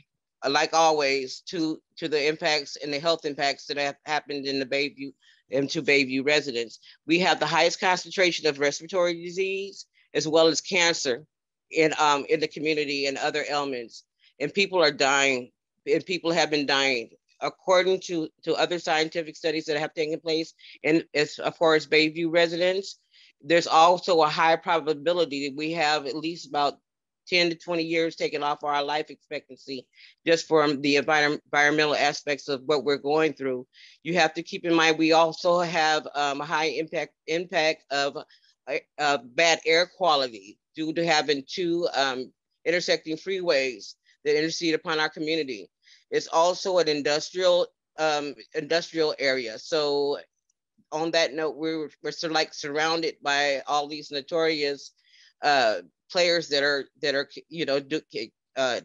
like always, to the impacts and the health impacts that have happened in the Bayview and to Bayview residents. We have the highest concentration of respiratory disease as well as cancer in the community and other ailments, and people are dying, and people have been dying. According to other scientific studies that have taken place, and as far as Bayview residents, there's also a high probability that we have at least about 10 to 20 years taken off our life expectancy just from the environmental aspects of what we're going through. You have to keep in mind, we also have a high impact of bad air quality due to having 2 intersecting freeways that intercede upon our community. It's also an industrial area. So on that note, we're sort of like surrounded by all these notorious players that are you know,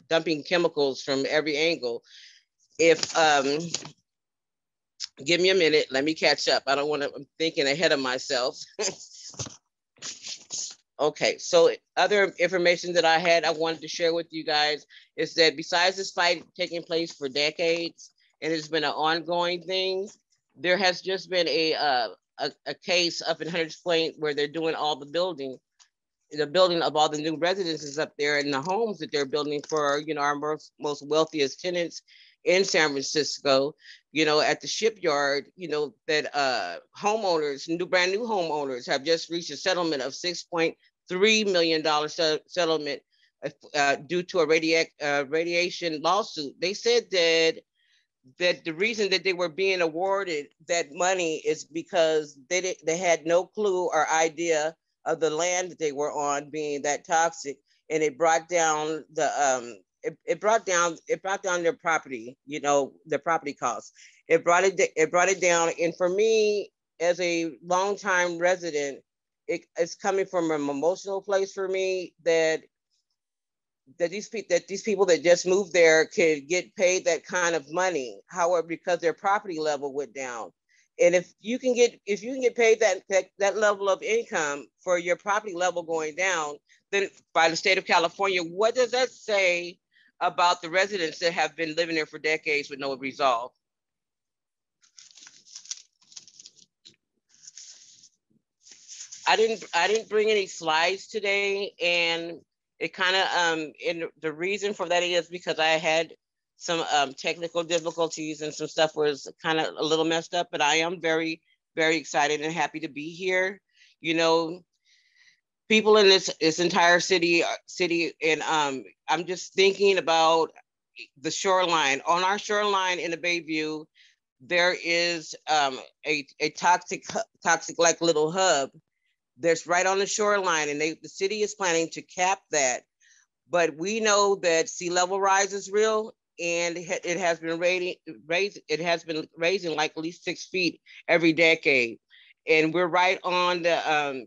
dumping chemicals from every angle. If give me a minute, let me catch up. I don't want to, I'm thinking ahead of myself. Okay, so other information that I wanted to share with you guys is that besides this fight taking place for decades, and it's been an ongoing thing, there has just been a case up in Hunters Point where they're doing all the building of all the new residences up there and the homes that they're building for, you know, our most wealthiest tenants in San Francisco, you know, at the shipyard, you know, that homeowners, brand new homeowners have just reached a settlement of $6.3 million settlement due to a radiation lawsuit. They said that the reason that they were being awarded that money is because they had no clue or idea of the land that they were on being that toxic, and it brought down the it brought down their property, you know, their property costs. It brought it down. And for me, as a longtime resident, it's coming from an emotional place for me that these people that just moved there could get paid that kind of money. However, because their property level went down. And if you can get paid that level of income for your property level going down, then by the state of California, what does that say about the residents that have been living there for decades with no resolve? I didn't bring any slides today, and it kind of and the reason for that is because I had some technical difficulties and some stuff was kind of a little messed up, but I am very, very excited and happy to be here. You know, people in this entire city, and I'm just thinking about the shoreline. On our shoreline in the Bayview, there is a toxic like little hub that's right on the shoreline, and the city is planning to cap that. But we know that sea level rise is real, and it has been raising like at least 6 feet every decade, and we're right on the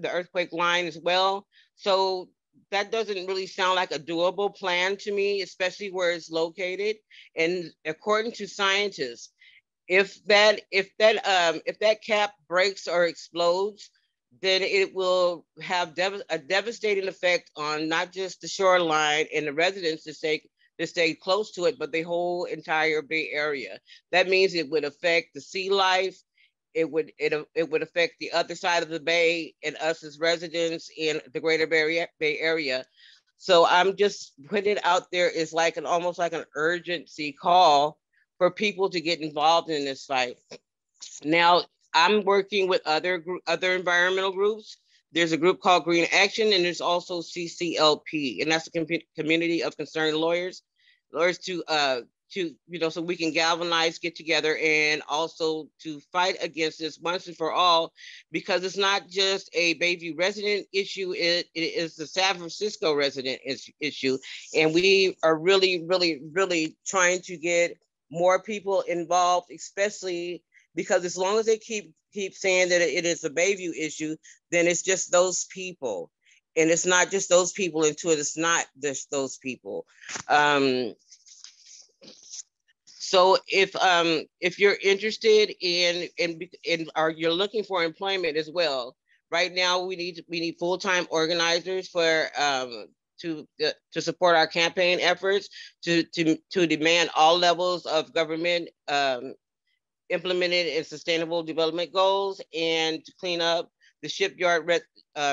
earthquake line as well. So that doesn't really sound like a doable plan to me, especially where it's located. And according to scientists, if that cap breaks or explodes, then it will have a devastating effect on not just the shoreline and the residents that stay close to it, but the whole entire Bay Area. That means it would affect the sea life. It would affect the other side of the bay and us as residents in the greater Bay Area. So I'm just putting it out there as like almost like an urgency call for people to get involved in this fight. Now, I'm working with other environmental groups There's a group called Green Action, and there's also CCLP, and that's a community of concerned lawyers to so we can galvanize, get together, and also to fight against this once and for all, because it's not just a Bayview resident issue, it is the San Francisco resident issue. And we are really, really, really trying to get more people involved, especially because as long as they keep saying that it is a Bayview issue, then it's just those people. And it's not just those people until it's not just those people. So if you're interested in or you're looking for employment as well, right now we need full-time organizers for to support our campaign efforts to demand all levels of government implemented and sustainable development goals, and to clean up the shipyard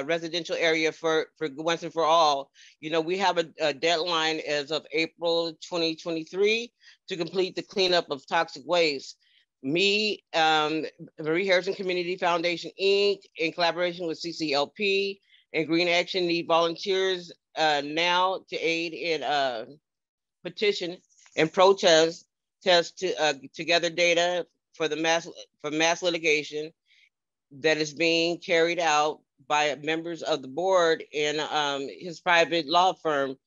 residential area for once and for all. You know, we have a deadline as of April 2023 to complete the cleanup of toxic waste. Me, Marie Harrison Community Foundation, Inc., in collaboration with CCLP and Green Action, need volunteers now to aid in petition and protest to gather data for mass litigation that is being carried out by members of the board in his private law firm.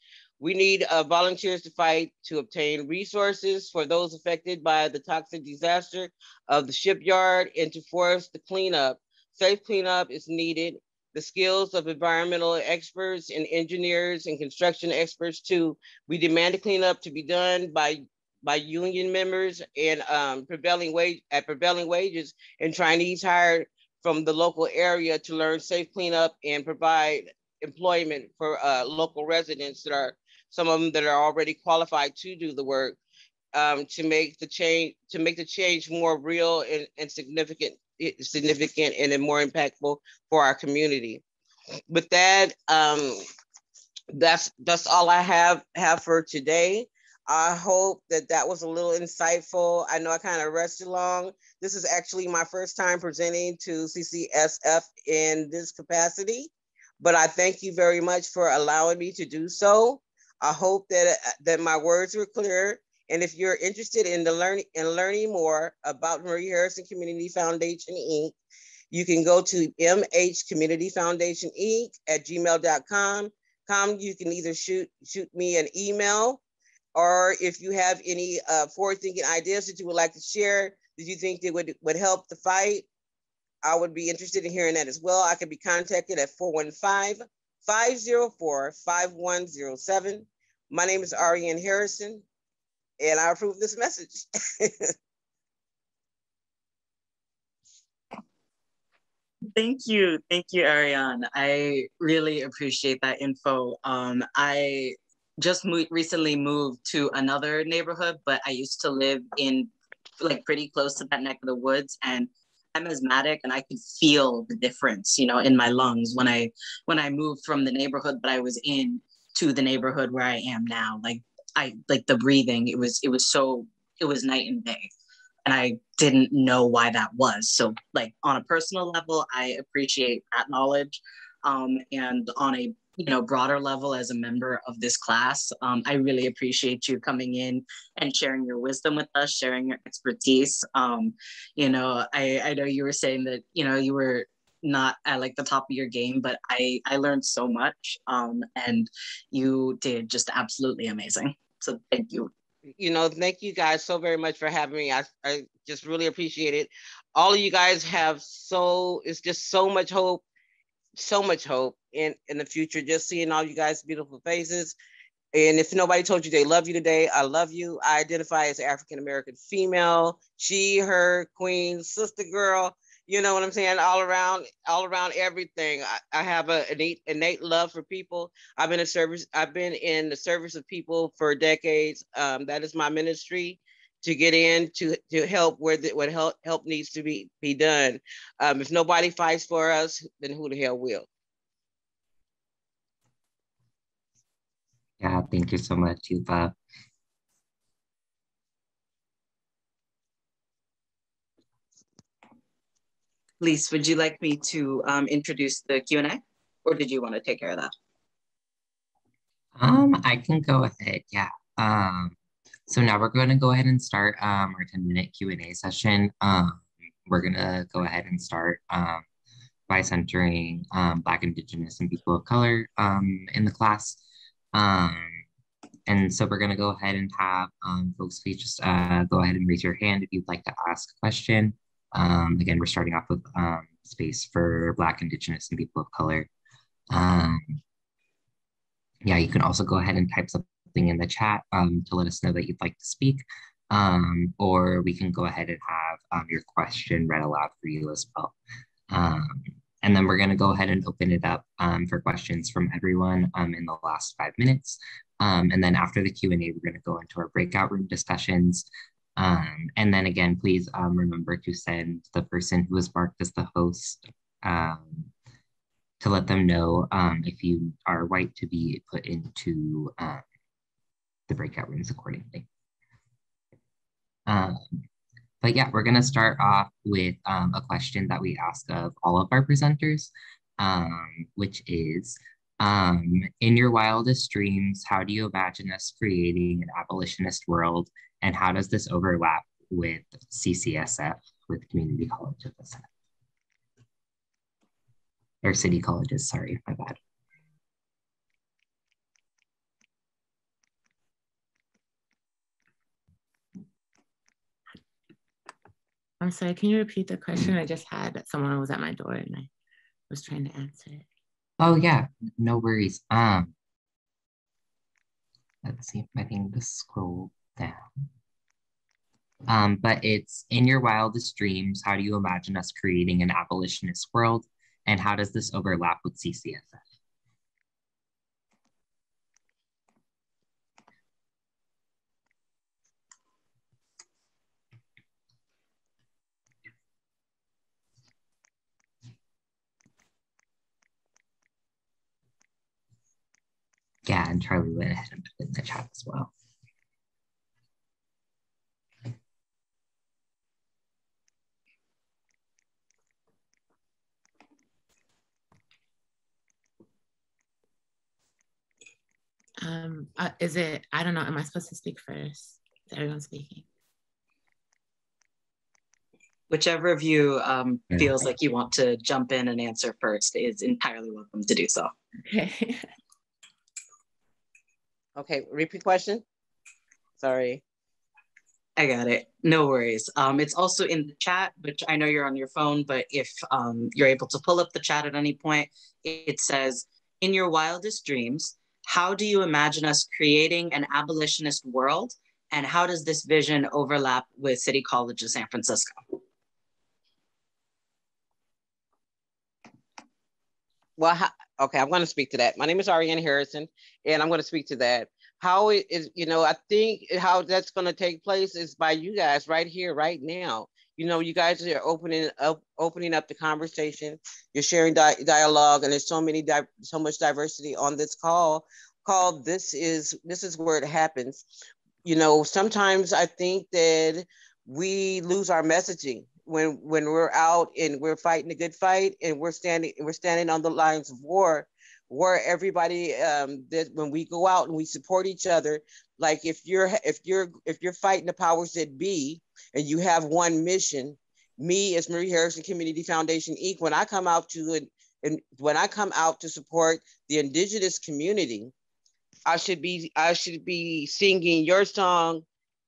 We need volunteers to fight to obtain resources for those affected by the toxic disaster of the shipyard and to force the cleanup. Safe cleanup is needed. The skills of environmental experts and engineers and construction experts too. We demand the cleanup to be done by union members and prevailing wages, and trainees hired from the local area to learn safe cleanup and provide employment for local residents some of them that are already qualified to do the work, to make the change more real and significant and then more impactful for our community. With that, that's all I have for today. I hope that was a little insightful. I know I kind of rushed along. This is actually my first time presenting to CCSF in this capacity, but I thank you very much for allowing me to do so. I hope that my words were clear. And if you're interested in learning more about Marie Harrison Community Foundation, Inc., you can go to mhcommunityfoundationinc@gmail.com. You can either shoot me an email, or if you have any forward-thinking ideas that you would like to share that you think that would help the fight, I would be interested in hearing that as well. I can be contacted at 415-504-5107. My name is Arieann Harrison, and I approve this message. Thank you, Arieann. I really appreciate that info. I just recently moved to another neighborhood, but I used to live in pretty close to that neck of the woods, and I'm asthmatic, and I could feel the difference, in my lungs when I moved from the neighborhood that I was in to the neighborhood where I am now. The breathing, it was night and day. And I didn't know why that was. So on a personal level, I appreciate that knowledge. And on a broader level, as a member of this class, I really appreciate you coming in and sharing your wisdom with us, sharing your expertise. I know you were saying that, you were not at the top of your game, but I learned so much, and you did just absolutely amazing. So thank you. Thank you guys so very much for having me. I just really appreciate it. All of you guys it's just so much hope in the future, just seeing all you guys' beautiful faces. And if nobody told you they love you today, I love you. I identify as African-American female, she, her, queen, sister, girl, you know what I'm saying? All around everything. I have an innate love for people. I've been in the service of people for decades. That is my ministry, to get in to help where what help needs to be done. If nobody fights for us, then who the hell will? Yeah, thank you so much, Yupa. Lise, would you like me to introduce the Q&A, or did you want to take care of that? I can go ahead, yeah. So now we're going to go ahead and start our 10-minute Q&A session. We're going to go ahead and start by centering Black, Indigenous, and people of color in the class. And so we're going to go ahead and have folks please just go ahead and raise your hand if you'd like to ask a question. Again, we're starting off with space for Black, Indigenous, and people of color. Yeah, you can also go ahead and type something in the chat to let us know that you'd like to speak, or we can go ahead and have your question read aloud for you as well. And then we're going to go ahead and open it up for questions from everyone in the last 5 minutes. And then after the Q&A, we're going to go into our breakout room discussions. And then again, please remember to send the person who is marked as the host to let them know if you are white to be put into the breakout rooms accordingly. But yeah, we're gonna start off with a question that we ask of all of our presenters, which is, in your wildest dreams, how do you imagine us creating an abolitionist world? And how does this overlap with CCSF, with community college of the South? Or city colleges, sorry, my bad. I'm sorry, can you repeat the question? I just had someone was at my door and I was trying to answer it. Oh yeah, no worries. Let's see if I can just scroll down. But it's, in your wildest dreams, how do you imagine us creating an abolitionist world? And how does this overlap with CCSF? Yeah, and Charlie went ahead and put it in the chat as well. Is it, I don't know, am I supposed to speak first? Is everyone speaking? Whichever of you feels like you want to jump in and answer first is entirely welcome to do so. Okay. Okay, repeat question. Sorry. I got it. No worries. It's also in the chat, which I know you're on your phone, but if you're able to pull up the chat at any point, it says, in your wildest dreams, how do you imagine us creating an abolitionist world? And how does this vision overlap with City College of San Francisco? Well, okay, I'm going to speak to that. My name is Arieann Harrison, and I'm going to speak to that. How it is, you know, I think how that's going to take place is by you guys right here, right now. You know, you guys are opening up the conversation. You're sharing dialogue, and there's so much diversity on this call. This is where it happens. You know, sometimes I think that we lose our messaging when we're out and we're fighting a good fight, and we're standing on the lines of war, where everybody that when we go out and we support each other, like if you're fighting the powers that be and you have one mission, me as Marie Harrison Community Foundation Inc., when I come out to support the Indigenous community, I should be singing your song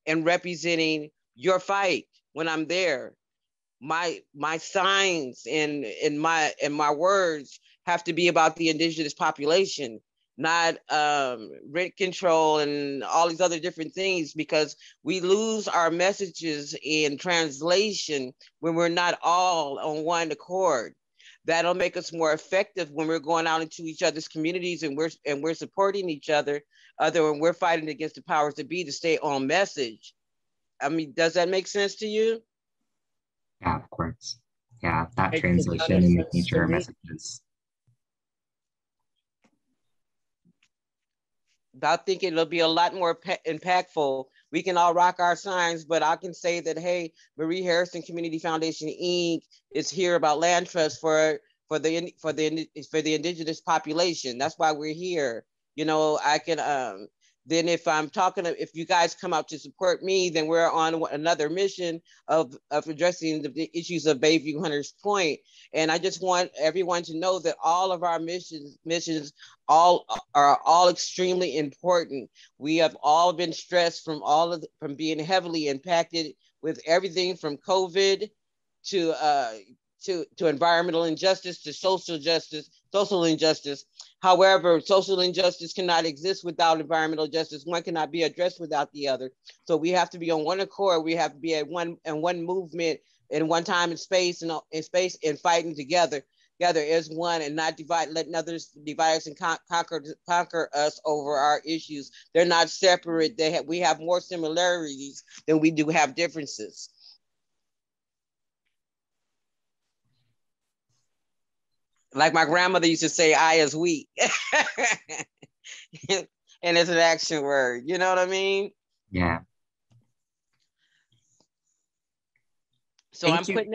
and representing your fight when I'm there. My signs and my words have to be about the Indigenous population, not rent control and all these other different things, because we lose our messages in translation when we're not all on one accord. That'll make us more effective when we're going out into each other's communities and we're supporting each other, when we're fighting against the powers that be to stay on message. I mean, does that make sense to you? Yeah, of course. Yeah, that translation and making sure our messages. I think it'll be a lot more impactful We can all rock our signs, but I can say that, hey, Marie Harrison Community Foundation Inc. is here about land trust for the indigenous population. That's why we're here. You know, I can then if if you guys come out to support me, then we're on another mission of addressing the issues of Bayview Hunters Point. And I just want everyone to know that all of our missions are all extremely important. We have all been stressed from from being heavily impacted with everything from COVID to environmental injustice, to social injustice. However, social injustice cannot exist without environmental justice. One cannot be addressed without the other. So we have to be on one accord. We have to be at one movement in one time and space and fighting together as one, and not letting others divide us and conquer us over our issues. They're not separate. We have more similarities than we do have differences. Like my grandmother used to say, I is we. And it's an action word. You know what I mean? Yeah. So I'm putting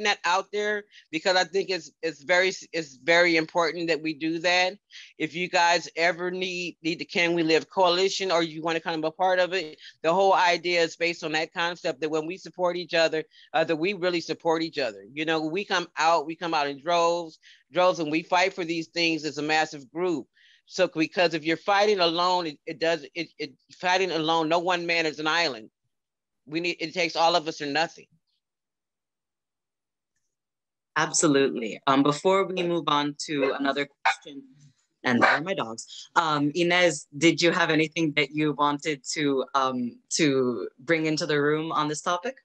that out there because I think it's very important that we do that. If you guys ever need the Can We Live Coalition, or you want to come a part of it, the whole idea is based on that concept that when we support each other, that we really support each other. You know, we come out in droves, and we fight for these things as a massive group. So because if you're fighting alone, fighting alone, no one man is an island. It takes all of us or nothing. Absolutely. Before we move on to another question, and there are my dogs. Inés, did you have anything that you wanted to bring into the room on this topic?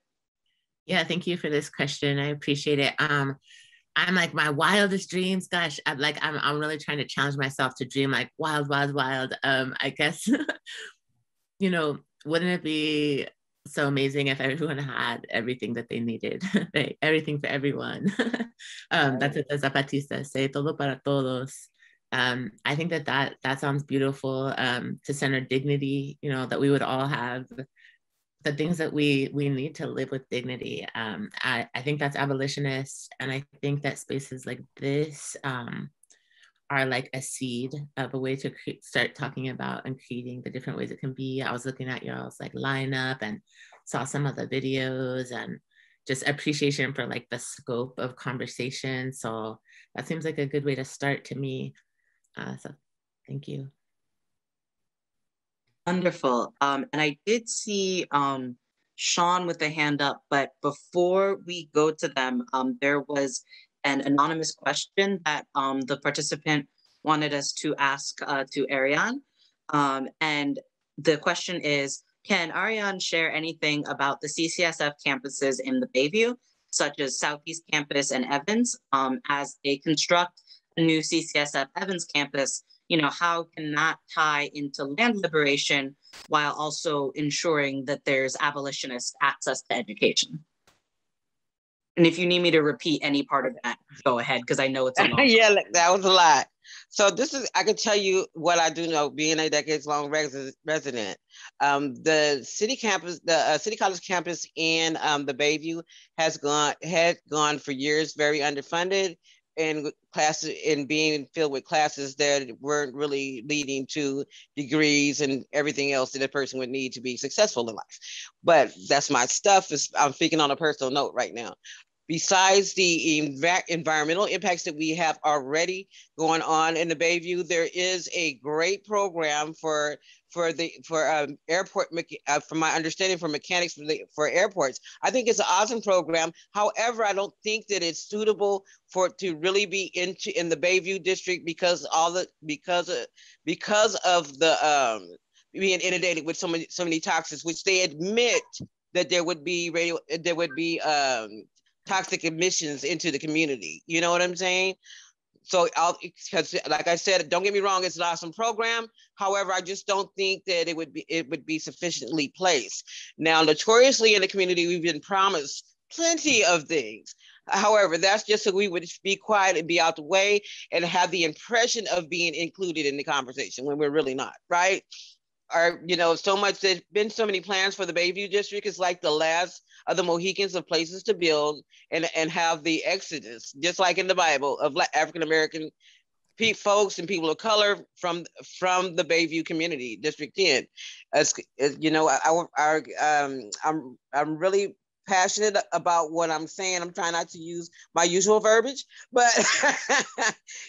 Yeah, thank you for this question. I appreciate it. I'm like, my wildest dreams, gosh, I'm really trying to challenge myself to dream like wild. I guess, you know, wouldn't it be so amazing if everyone had everything that they needed, right? Everything for everyone. That's what the Zapatistas say, todo para todos. I think that sounds beautiful, to center dignity, you know, that we would all have the things that we need to live with dignity. I think that's abolitionist, and I think that spaces like this are like a seed of a way to start talking about and creating the different ways it can be. I was looking at y'all's like lineup and saw some of the videos, and just appreciation for like the scope of conversation. So that seems like a good way to start to me. So thank you. Wonderful. And I did see Sean with a hand up, but before we go to them, there was an anonymous question that the participant wanted us to ask to Arieann. And the question is, can Arieann share anything about the CCSF campuses in the Bayview, such as Southeast Campus and Evans, as they construct a new CCSF Evans campus? You know, how can that tie into land liberation while also ensuring that there's abolitionist access to education? And if you need me to repeat any part of that, go ahead, because I know it's a lot. Yeah, that was a lot. So I can tell you what I do know, being a decades-long resident. The city campus, the City College campus in the Bayview had gone for years very underfunded, and classes and being filled with classes that weren't really leading to degrees and everything else that a person would need to be successful in life. But that's my stuff. I'm speaking on a personal note right now. Besides the environmental impacts that we have already going on in the Bayview, there is a great program for airport, from my understanding, for mechanics for airports. I think it's an awesome program. However, I don't think that it's suitable to really be in the Bayview district because of the being inundated with so many toxins, which they admit that there would be toxic emissions into the community. You know what I'm saying? So because like I said, don't get me wrong, it's an awesome program. However, I just don't think that it would be sufficiently placed. Now, notoriously in the community, we've been promised plenty of things. However, that's just so we would be quiet and be out the way and have the impression of being included in the conversation when we're really not, right? Or, you know, so much, there's been so many plans for the Bayview District. It's like the last of the Mohicans of places to build and have the exodus, just like in the Bible, of African-American folks and people of color from the Bayview community, District 10. As you know, I'm really passionate about what I'm saying. I'm trying not to use my usual verbiage, but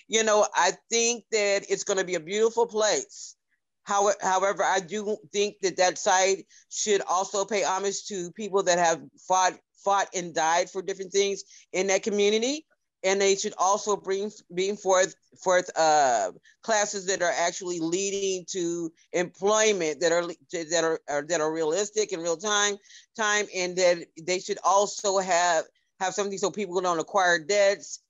you know, I think that it's going to be a beautiful place. However, I do think that site should also pay homage to people that have fought and died for different things in that community. And they should also bring forth classes that are actually leading to employment that are realistic in real time, and that they should also have something so people don't acquire debts,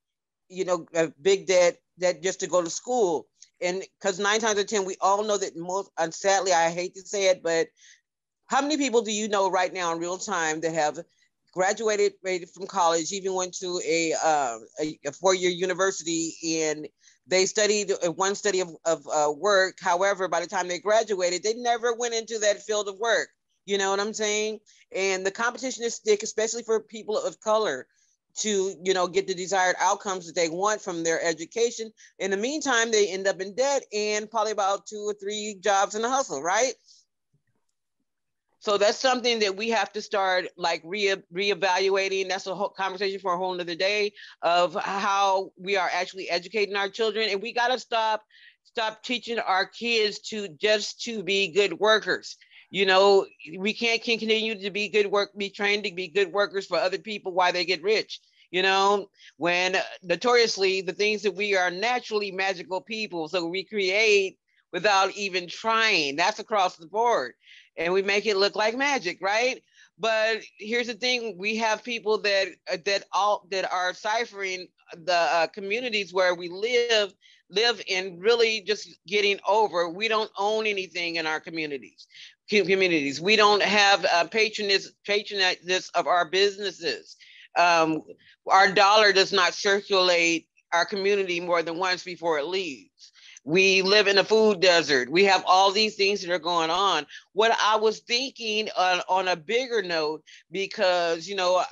you know, a big debt just to go to school. And because 9 times out of 10, we all know that most, and sadly, I hate to say it, but how many people do you know right now in real time that have graduated from college, even went to a 4-year university, and they studied one study of work. However, by the time they graduated, they never went into that field of work. You know what I'm saying? And the competition is thick, especially for people of color, to, you know, get the desired outcomes that they want from their education. In the meantime, they end up in debt and probably about 2 or 3 jobs in the hustle, right? So that's something that we have to start like reevaluating. That's a whole conversation for a whole nother day of how we are actually educating our children. And we got to stop teaching our kids to be good workers. You know, we can't continue to be trained to be good workers for other people while they get rich. You know, when notoriously the things that we are naturally magical people, so we create without even trying. That's across the board. And we make it look like magic, right? But here's the thing: we have people that are ciphering the communities where we live in, really just getting over. We don't own anything in our communities. We don't have patronage of our businesses. Our dollar does not circulate our community more than once before it leaves. We live in a food desert. We have all these things that are going on. What I was thinking on a bigger note, because, you know,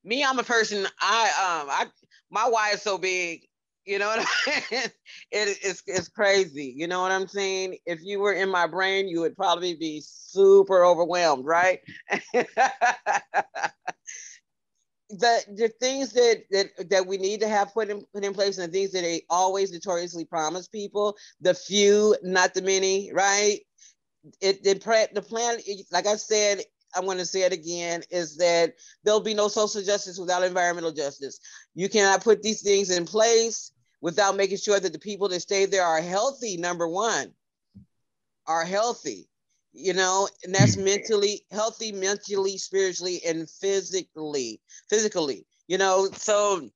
me, I'm a person, my why is so big, you know what I mean? It's crazy, you know what I'm saying? If you were in my brain, you would probably be super overwhelmed, right? The things that we need to have put in place, and the things that they always notoriously promise people, the few, not the many, right? The plan, like I said, I'm going to say it again, is that there'll be no social justice without environmental justice. You cannot put these things in place without making sure that the people that stay there are healthy, number one, are healthy. You know, and that's mentally, spiritually, and physically, you know. So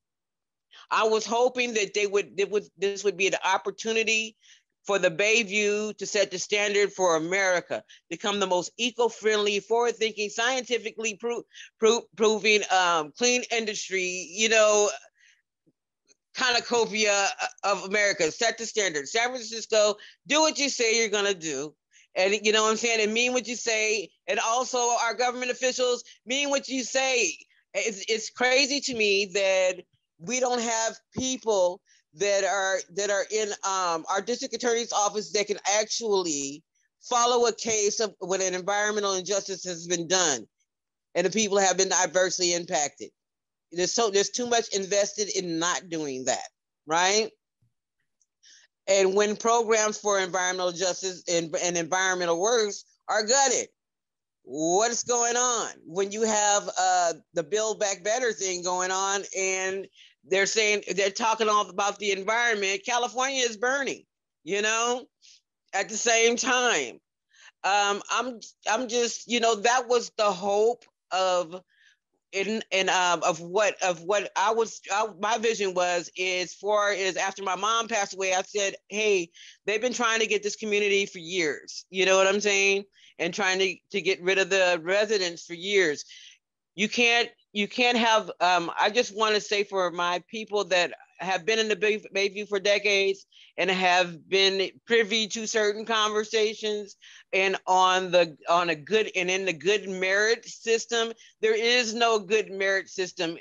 I was hoping that this would be an opportunity for the Bayview to set the standard for America, become the most eco-friendly, forward-thinking, scientifically proving clean industry, you know, cornucopia of America. Set the standard. San Francisco, do what you say you're gonna do. And you know what I'm saying? And mean what you say. And also our government officials mean what you say. It's crazy to me that we don't have people that are in our district attorney's office that can actually follow a case of when an environmental injustice has been done and the people have been adversely impacted. There's too much invested in not doing that, right? And when programs for environmental justice and environmental works are gutted, what's going on? When you have the Build Back Better thing going on, and they're talking all about the environment, California is burning, you know, at the same time. I'm just, you know, that was the hope of what my vision is after my mom passed away. I said, hey, they've been trying to get this community for years, you know what I'm saying, and trying to get rid of the residents for years. You can't you can't have, I just want to say for my people that have been in the Bayview for decades and have been privy to certain conversations and in the good merit system, there is no good merit system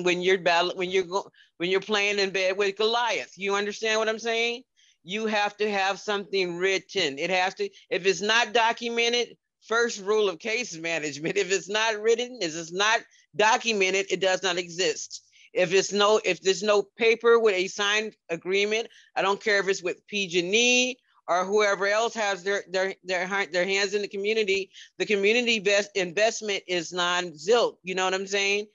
when you're playing in bed with Goliath. You understand what I'm saying? You have to have something written. It has to, if it's not documented, first rule of case management, if it's not written, if it's not documented, it does not exist. If there's no paper with a signed agreement, I don't care if it's with PG&E or whoever else has their hands in the community investment is non-zilch. You know what I'm saying?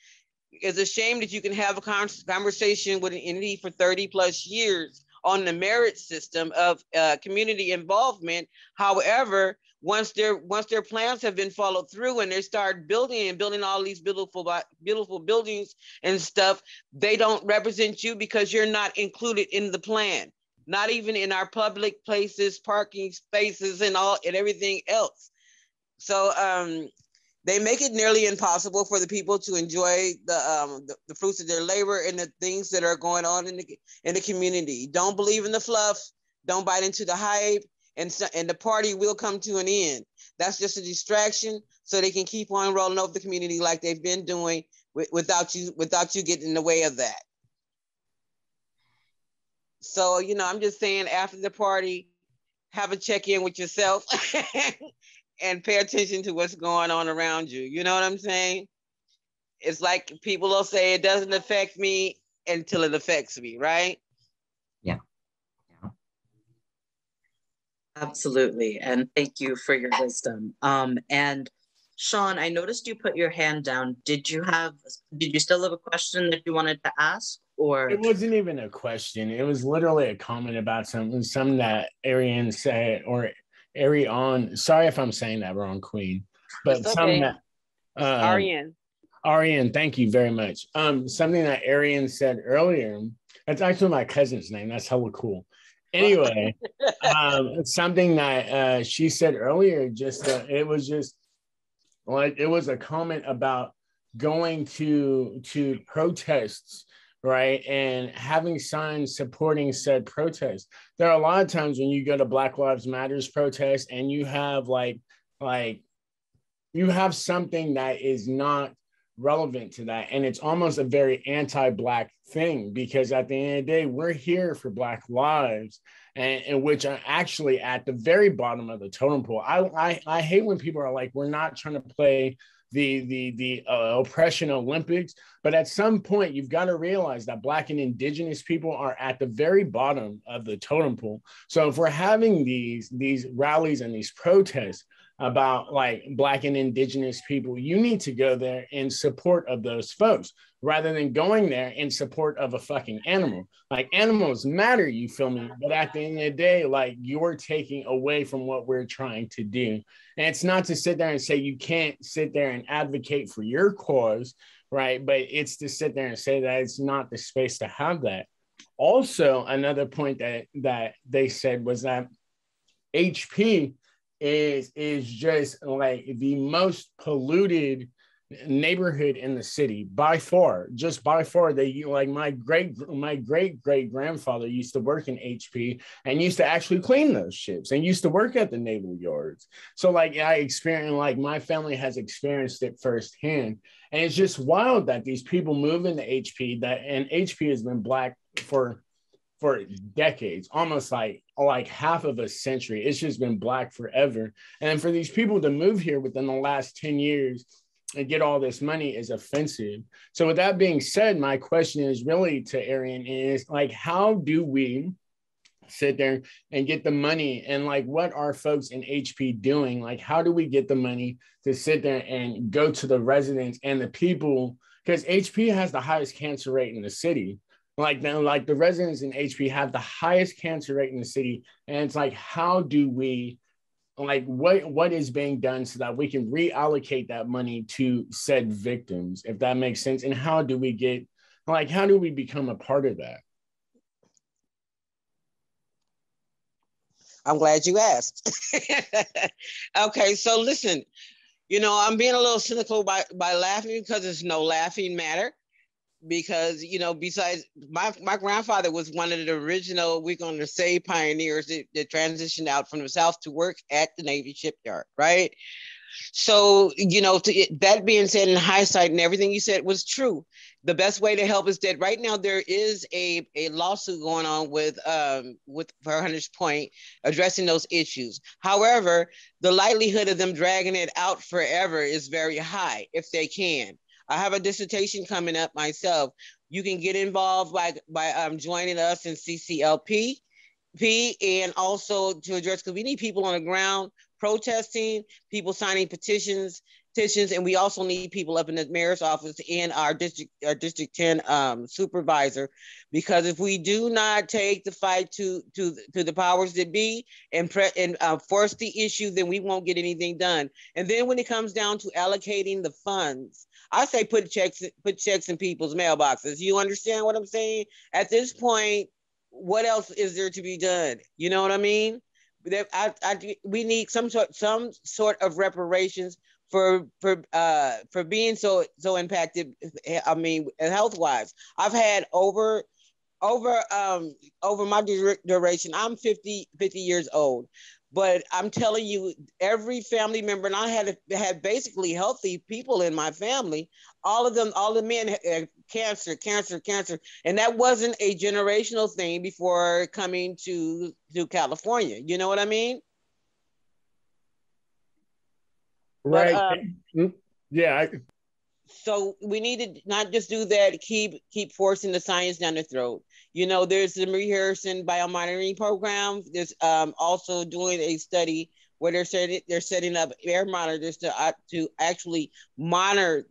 It's a shame that you can have a conversation with an entity for 30 plus years on the merit system of community involvement. However, once their plans have been followed through and they start building all these beautiful buildings and stuff, they don't represent you because you're not included in the plan, not even in our public places, parking spaces, and everything else. So they make it nearly impossible for the people to enjoy the fruits of their labor and the things that are going on in the community. Don't believe in the fluff. Don't bite into the hype. And the party will come to an end. That's just a distraction so they can keep on rolling over the community like they've been doing without you getting in the way of that. So, I'm just saying, after the party, have a check-in with yourself and pay attention to what's going on around you. You know what I'm saying? It's like people will say, it doesn't affect me until it affects me, right? Yeah. Absolutely. And thank you for your wisdom. And Sean, I noticed you put your hand down. Did you still have a question that you wanted to ask? Or it wasn't even a question. It was literally a comment about something that Arieann said, or Arieann. Sorry if I'm saying that wrong, Queen. But it's okay. Something that Arieann, thank you very much. Something that Arieann said earlier. That's actually my cousin's name. That's hella cool. Anyway, something that she said earlier, it was a comment about going to protests, right, and having signs supporting said protests. There are a lot of times when you go to Black Lives Matters protests and you have you have something that is not relevant to that, and it's almost a very anti-Black thing, because at the end of the day, we're here for Black lives, and which are actually at the very bottom of the totem pole. I hate when people are like, we're not trying to play the oppression Olympics, but at some point you've got to realize that Black and Indigenous people are at the very bottom of the totem pole. So if we're having these rallies and these protests about Black and Indigenous people, you need to go there in support of those folks rather than going there in support of a fucking animal. Animals matter, you feel me? But at the end of the day, you're taking away from what we're trying to do. And it's not to sit there and say you can't sit there and advocate for your cause, right? But it's to sit there and say that it's not the space to have that. Also, another point that they said was that HP is just the most polluted neighborhood in the city by far. They my great grandfather used to work in HP and used to actually clean those ships and used to work at the naval yards. So I experienced, my family has experienced it firsthand, and it's just wild that these people move into HP, and HP has been Black for decades, almost like half of a century. It's just been Black forever. And for these people to move here within the last 10 years and get all this money is offensive. So with that being said, my question is really to Arieann is how do we sit there and get the money, and what are folks in HP doing? How do we get the money to sit there and go to the residents and the people? Because HP has the highest cancer rate in the city. The residents in HP have the highest cancer rate in the city. And it's how do we, what is being done so that we can reallocate that money to said victims, if that makes sense? And how do we get, how do we become a part of that? I'm glad you asked. Okay, so listen, You know, I'm being a little cynical by laughing because there's no laughing matter. Because, you know, besides my grandfather was one of the original, we're going to say, pioneers that transitioned out from the South to work at the Navy shipyard, right? So, you know, that being said, in hindsight, and everything you said was true. The best way to help is that right now there is a lawsuit going on with for Hunter's Point addressing those issues. However, the likelihood of them dragging it out forever is very high if they can. I have a dissertation coming up myself. You can get involved by joining us in CCLP, and also to address, because we need people on the ground protesting, people signing petitions, and we also need people up in the mayor's office and our district 10 supervisor, because if we do not take the fight to the powers that be and force the issue, then we won't get anything done. And then when it comes down to allocating the funds, I say put checks in people's mailboxes. You understand what I'm saying? At this point, what else is there to be done? You know what I mean? We need some sort of reparations for being so impacted. I mean, health wise, I've had over my duration. I'm 50 years old. But I'm telling you, every family member, and I had basically healthy people in my family, all the men had cancer. And that wasn't a generational thing before coming to California. You know what I mean? Right. But, yeah. So we need to not just do that, keep forcing the science down their throat. You know, there's the Marie Harrison biomonitoring program. There's also doing a study where they're setting up air monitors to actually monitor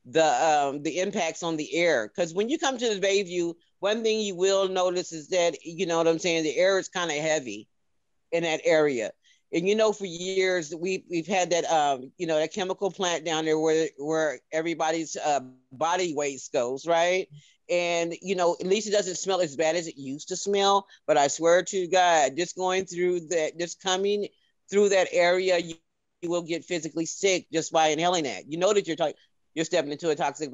the impacts on the air. Because when you come to the Bayview, one thing you will notice is that, you know what I'm saying, the air is kind of heavy in that area. And, you know, for years, we've had that, you know, that chemical plant down there where everybody's body weight goes, right? And, you know, at least it doesn't smell as bad as it used to smell. But I swear to God, just coming through that area, you will get physically sick just by inhaling that. You know that you're stepping into a toxic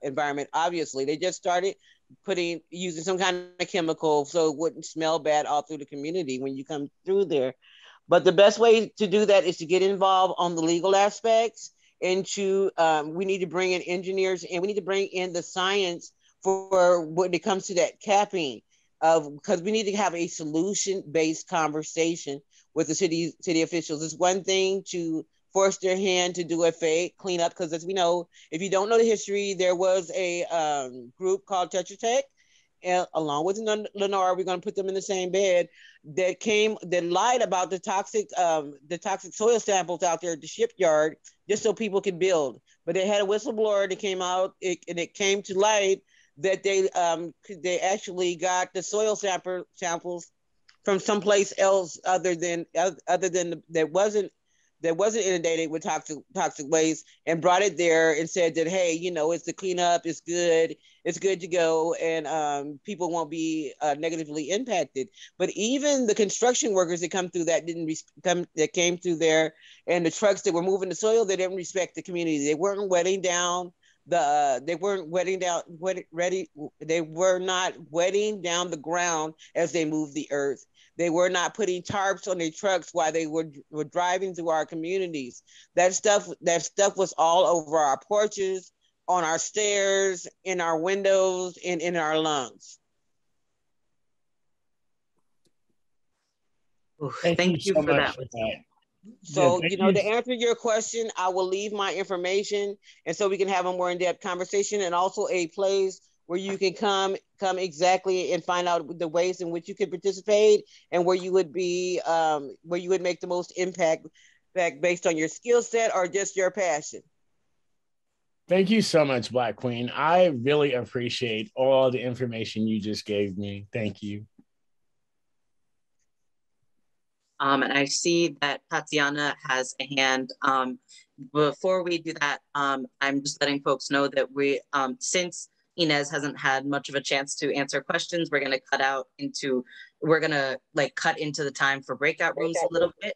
environment. Obviously, they just started using some kind of chemical so it wouldn't smell bad all through the community when you come through there. But the best way to do that is to get involved on the legal aspects, and we need to bring in engineers, and we need to bring in the science for when it comes to that capping because we need to have a solution-based conversation with the city officials. It's one thing to force their hand to do a fake cleanup, because as we know, if you don't know the history, there was a group called Tetra Tech, and along with Lenore, we're going to put them in the same bed, that lied about the toxic soil samples out there at the shipyard just so people could build. But they had a whistleblower that came out, and it came to light that they actually got the soil samples from someplace else other than that wasn't inundated with toxic waste, and brought it there and said that, hey, you know, it's the cleanup, it's good to go, and people won't be negatively impacted. But even the construction workers that come through that came through there, and the trucks that were moving the soil, they didn't respect the community. They weren't wetting down they were not wetting down the ground as they moved the earth. They were not putting tarps on their trucks while they were driving through our communities. That stuff was all over our porches, on our stairs, in our windows, and in our lungs. Thank you so for much that. So, you know, to answer your question, I will leave my information, and so we can have a more in-depth conversation, and also a place where you can come exactly and find out the ways in which you can participate, and where you would be, where you would make the most impact based on your skill set or just your passion. Thank you so much, Black Queen. I really appreciate all the information you just gave me. Thank you. And I see that Tatiana has a hand. Before we do that, I'm just letting folks know that since Inés hasn't had much of a chance to answer questions, we're gonna cut into the time for breakout rooms a little bit.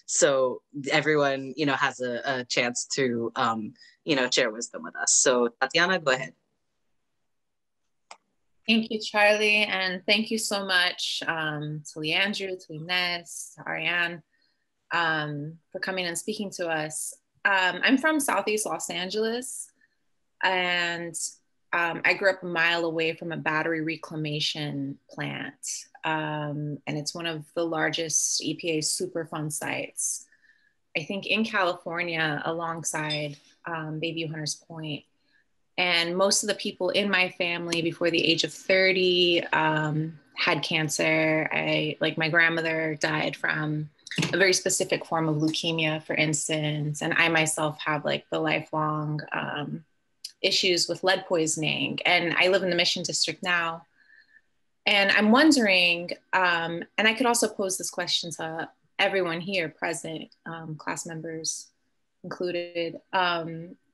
So everyone, has a chance to, share wisdom with us. So Tatiana, go ahead. Thank you, Charlie. And thank you so much to Leandrew, to Inés, to Arieann, for coming and speaking to us. I'm from Southeast Los Angeles, and I grew up a mile away from a battery reclamation plant. And it's one of the largest EPA Superfund sites, I think, in California, alongside Bayview Hunters Point. And most of the people in my family before the age of 30 had cancer. My grandmother died from a very specific form of leukemia, for instance. And I myself have the lifelong issues with lead poisoning. And I live in the Mission District now. And I'm wondering, and I could also pose this question to everyone here present, class members included,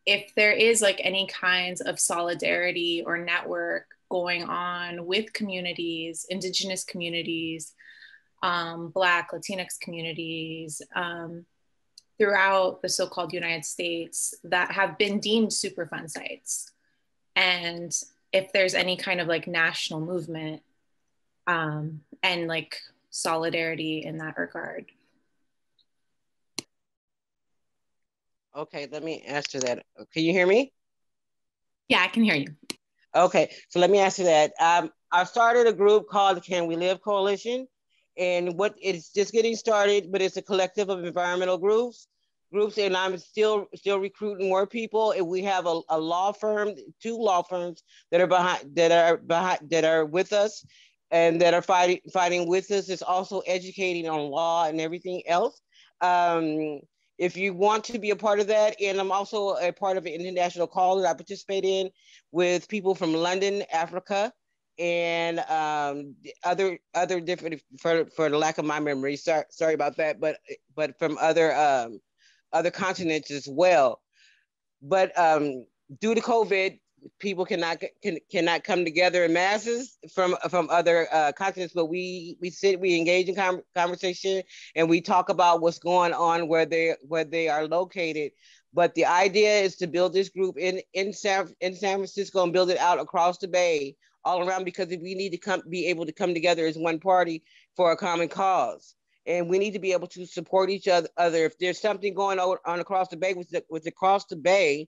if there is any kinds of solidarity or network going on with communities, Indigenous communities, Black, Latinx communities, throughout the so-called United States that have been deemed Superfund sites. And if there's any kind of national movement and solidarity in that regard. Okay, let me answer that. Can you hear me? Yeah, I can hear you. Okay, so let me answer that. I started a group called the Can We Live Coalition, and it's just getting started, but it's a collective of environmental groups, and I'm still recruiting more people. And we have a law firm, 2 law firms that are with us, and that are fighting with us. It's also educating on law and everything else. If you want to be a part of that, and I'm also a part of an international call that I participate in with people from London, Africa, and other different, for the lack of my memory, sorry about that, but from other continents as well. But due to COVID, people cannot come together in masses from other continents, but we engage in conversation, and we talk about what's going on where they are located. But the idea is to build this group in San Francisco and build it out across the Bay, all around, because we need to be able to come together as one party for a common cause. And we need to be able to support each other. If there's something going on across the Bay, with across the Bay,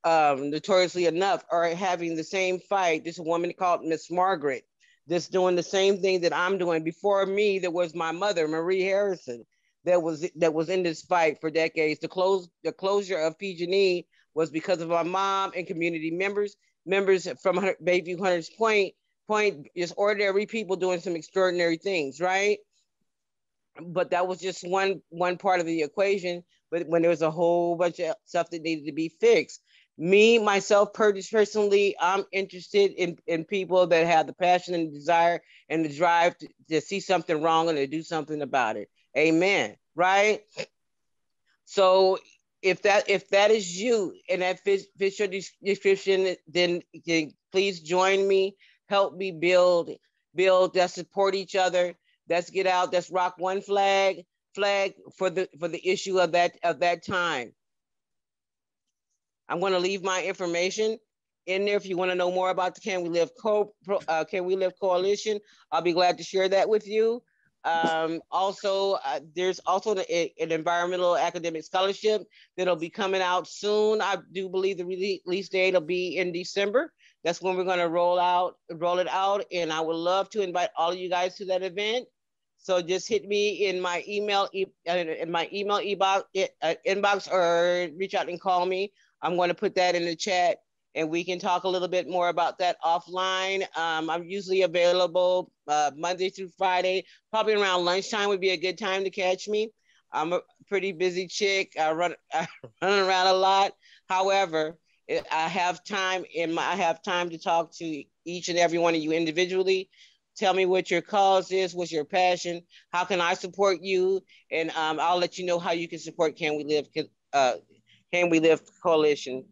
notoriously enough, are having the same fight. There's a woman called Miss Margaret that's doing the same thing that I'm doing. Before me, there was my mother, Marie Harrison, that was in this fight for decades. The closure of PG&E was because of my mom and community members from Bayview Hunters Point, just ordinary people doing some extraordinary things, right? But that was just one part of the equation. But when there was a whole bunch of stuff that needed to be fixed. Me, myself, personally, I'm interested in people that have the passion and desire and the drive to see something wrong and to do something about it. Amen. Right? So if that is you and that fits your description, then please join me. Help me build. Let's support each other. Let's get out. Let's rock one flag for the issue of that time. I'm going to leave my information in there if you want to know more about the Can We Live Coalition. I'll be glad to share that with you. Also, there's also an environmental academic scholarship that'll be coming out soon. I do believe the release date will be in December. That's when we're going to roll it out, and I would love to invite all of you guys to that event. So just hit me in my email inbox, or reach out and call me. I'm going to put that in the chat, and we can talk a little bit more about that offline. I'm usually available Monday through Friday. Probably around lunchtime would be a good time to catch me. I'm a pretty busy chick. I run around a lot. However, I have time to talk to each and every one of you individually. Tell me what your cause is, what's your passion, how can I support you, and I'll let you know how you can support Can We Live Coalition.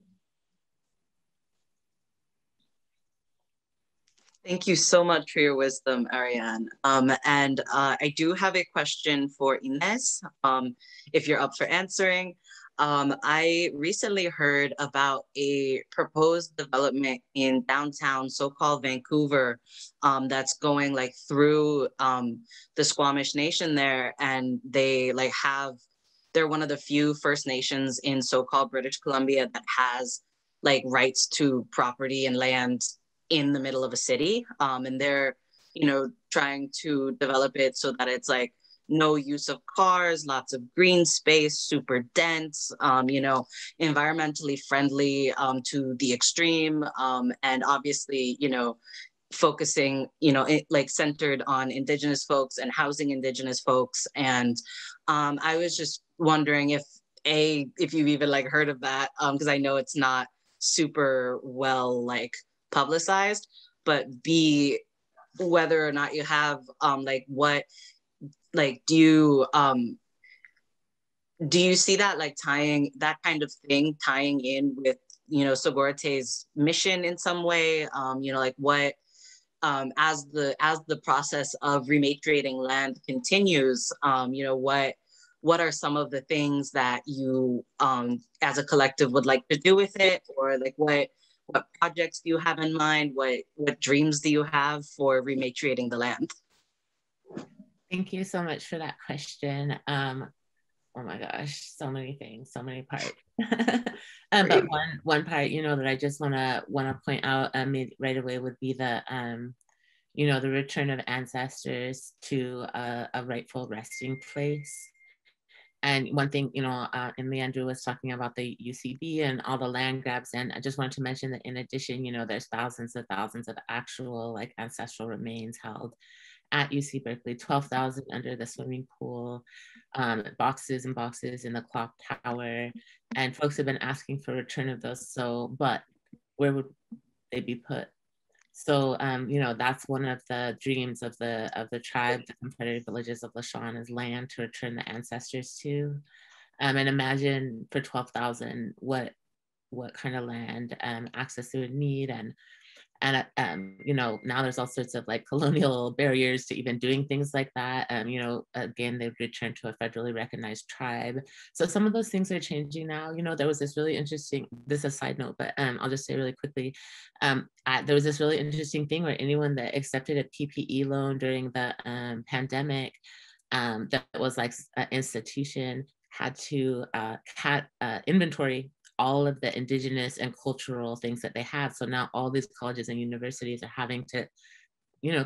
Thank you so much for your wisdom, Arieann. And I do have a question for Inés, if you're up for answering. I recently heard about a proposed development in downtown so-called Vancouver that's going like through the Squamish Nation there, and they like they're one of the few First Nations in so-called British Columbia that has like rights to property and land in the middle of a city. And they're, trying to develop it so that it's like no use of cars, lots of green space, super dense, environmentally friendly to the extreme. And obviously, focusing, like centered on Indigenous folks and housing Indigenous folks. And I was just wondering if you've even like heard of that, because I know it's not super well like publicized, but B, whether or not you have do you see that like that kind of thing tying in with Sogorea Te's mission in some way, like what as the process of rematriating land continues, what are some of the things that you as a collective would like to do with it, or like what projects do you have in mind? What dreams do you have for rematriating the land? Thank you so much for that question. Oh my gosh, so many things, so many parts. But one part, that I just wanna point out right away would be the the return of ancestors to a rightful resting place. And one thing, and Leandrew was talking about the UCB and all the land grabs. And I just wanted to mention that in addition, there's thousands of actual like ancestral remains held at UC Berkeley, 12,000 under the swimming pool, boxes and boxes in the clock tower. And folks have been asking for return of those. But where would they be put? So, that's one of the dreams of the tribe, the Confederate villages of Lashawn, is land to return the ancestors to. And imagine for 12,000, what kind of land access they would need. And now there's all sorts of like colonial barriers to even doing things like that. Again, they've returned to a federally recognized tribe. So some of those things are changing now. There was this really interesting, this is a side note, but I'll just say really quickly, there was this really interesting thing where anyone that accepted a PPE loan during the pandemic that was like an institution had to inventory all of the Indigenous and cultural things that they have. So now all these colleges and universities are having to,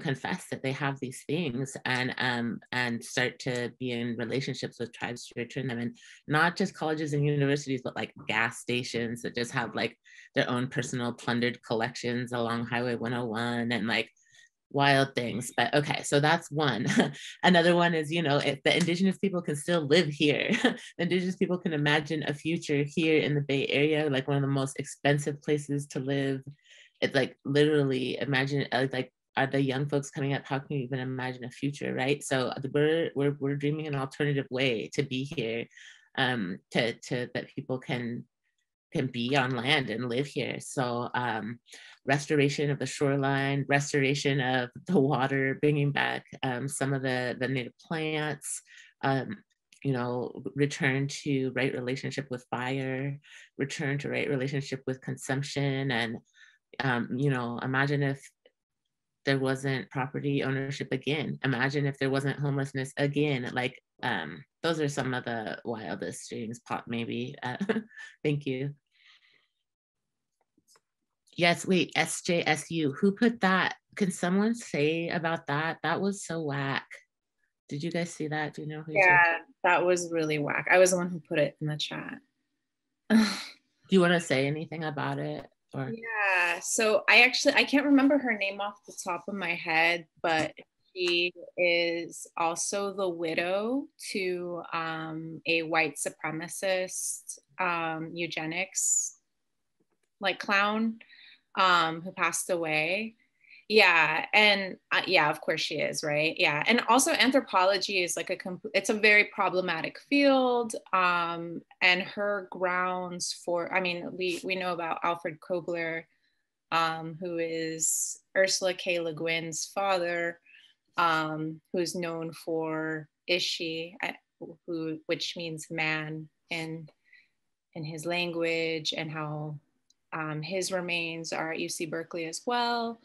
confess that they have these things and start to be in relationships with tribes to return them. And not just colleges and universities, but like gas stations that just have like their own personal plundered collections along Highway 101 and like wild things. But okay, so that's one. Another one is, if the Indigenous people can still live here, the Indigenous people can imagine a future here in the Bay Area, like one of the most expensive places to live. It's like literally imagine, like, are the young folks coming up, how can you even imagine a future, right? So we're dreaming an alternative way to be here, to that people can be on land and live here. So restoration of the shoreline, restoration of the water, bringing back some of the native plants, return to right relationship with fire, return to right relationship with consumption. And, imagine if there wasn't property ownership again. Imagine if there wasn't homelessness again. Like, those are some of the wildest dreams, pop maybe. Thank you. Yes, wait, SJSU, who put that? Can someone say about that? That was so whack. Did you guys see that? Do you know who? Yeah, that was really whack. I was the one who put it in the chat. Do you want to say anything about it? Or? Yeah, so I can't remember her name off the top of my head, but she is also the widow to a white supremacist eugenics like clown who passed away. Yeah, and yeah, of course she is, right? Yeah, and also anthropology is like it's a very problematic field, and her grounds for, I mean, we know about Alfred Kobler, who is Ursula K. Le Guin's father, who's known for Ishi, which means man in his language, and how his remains are at UC Berkeley as well.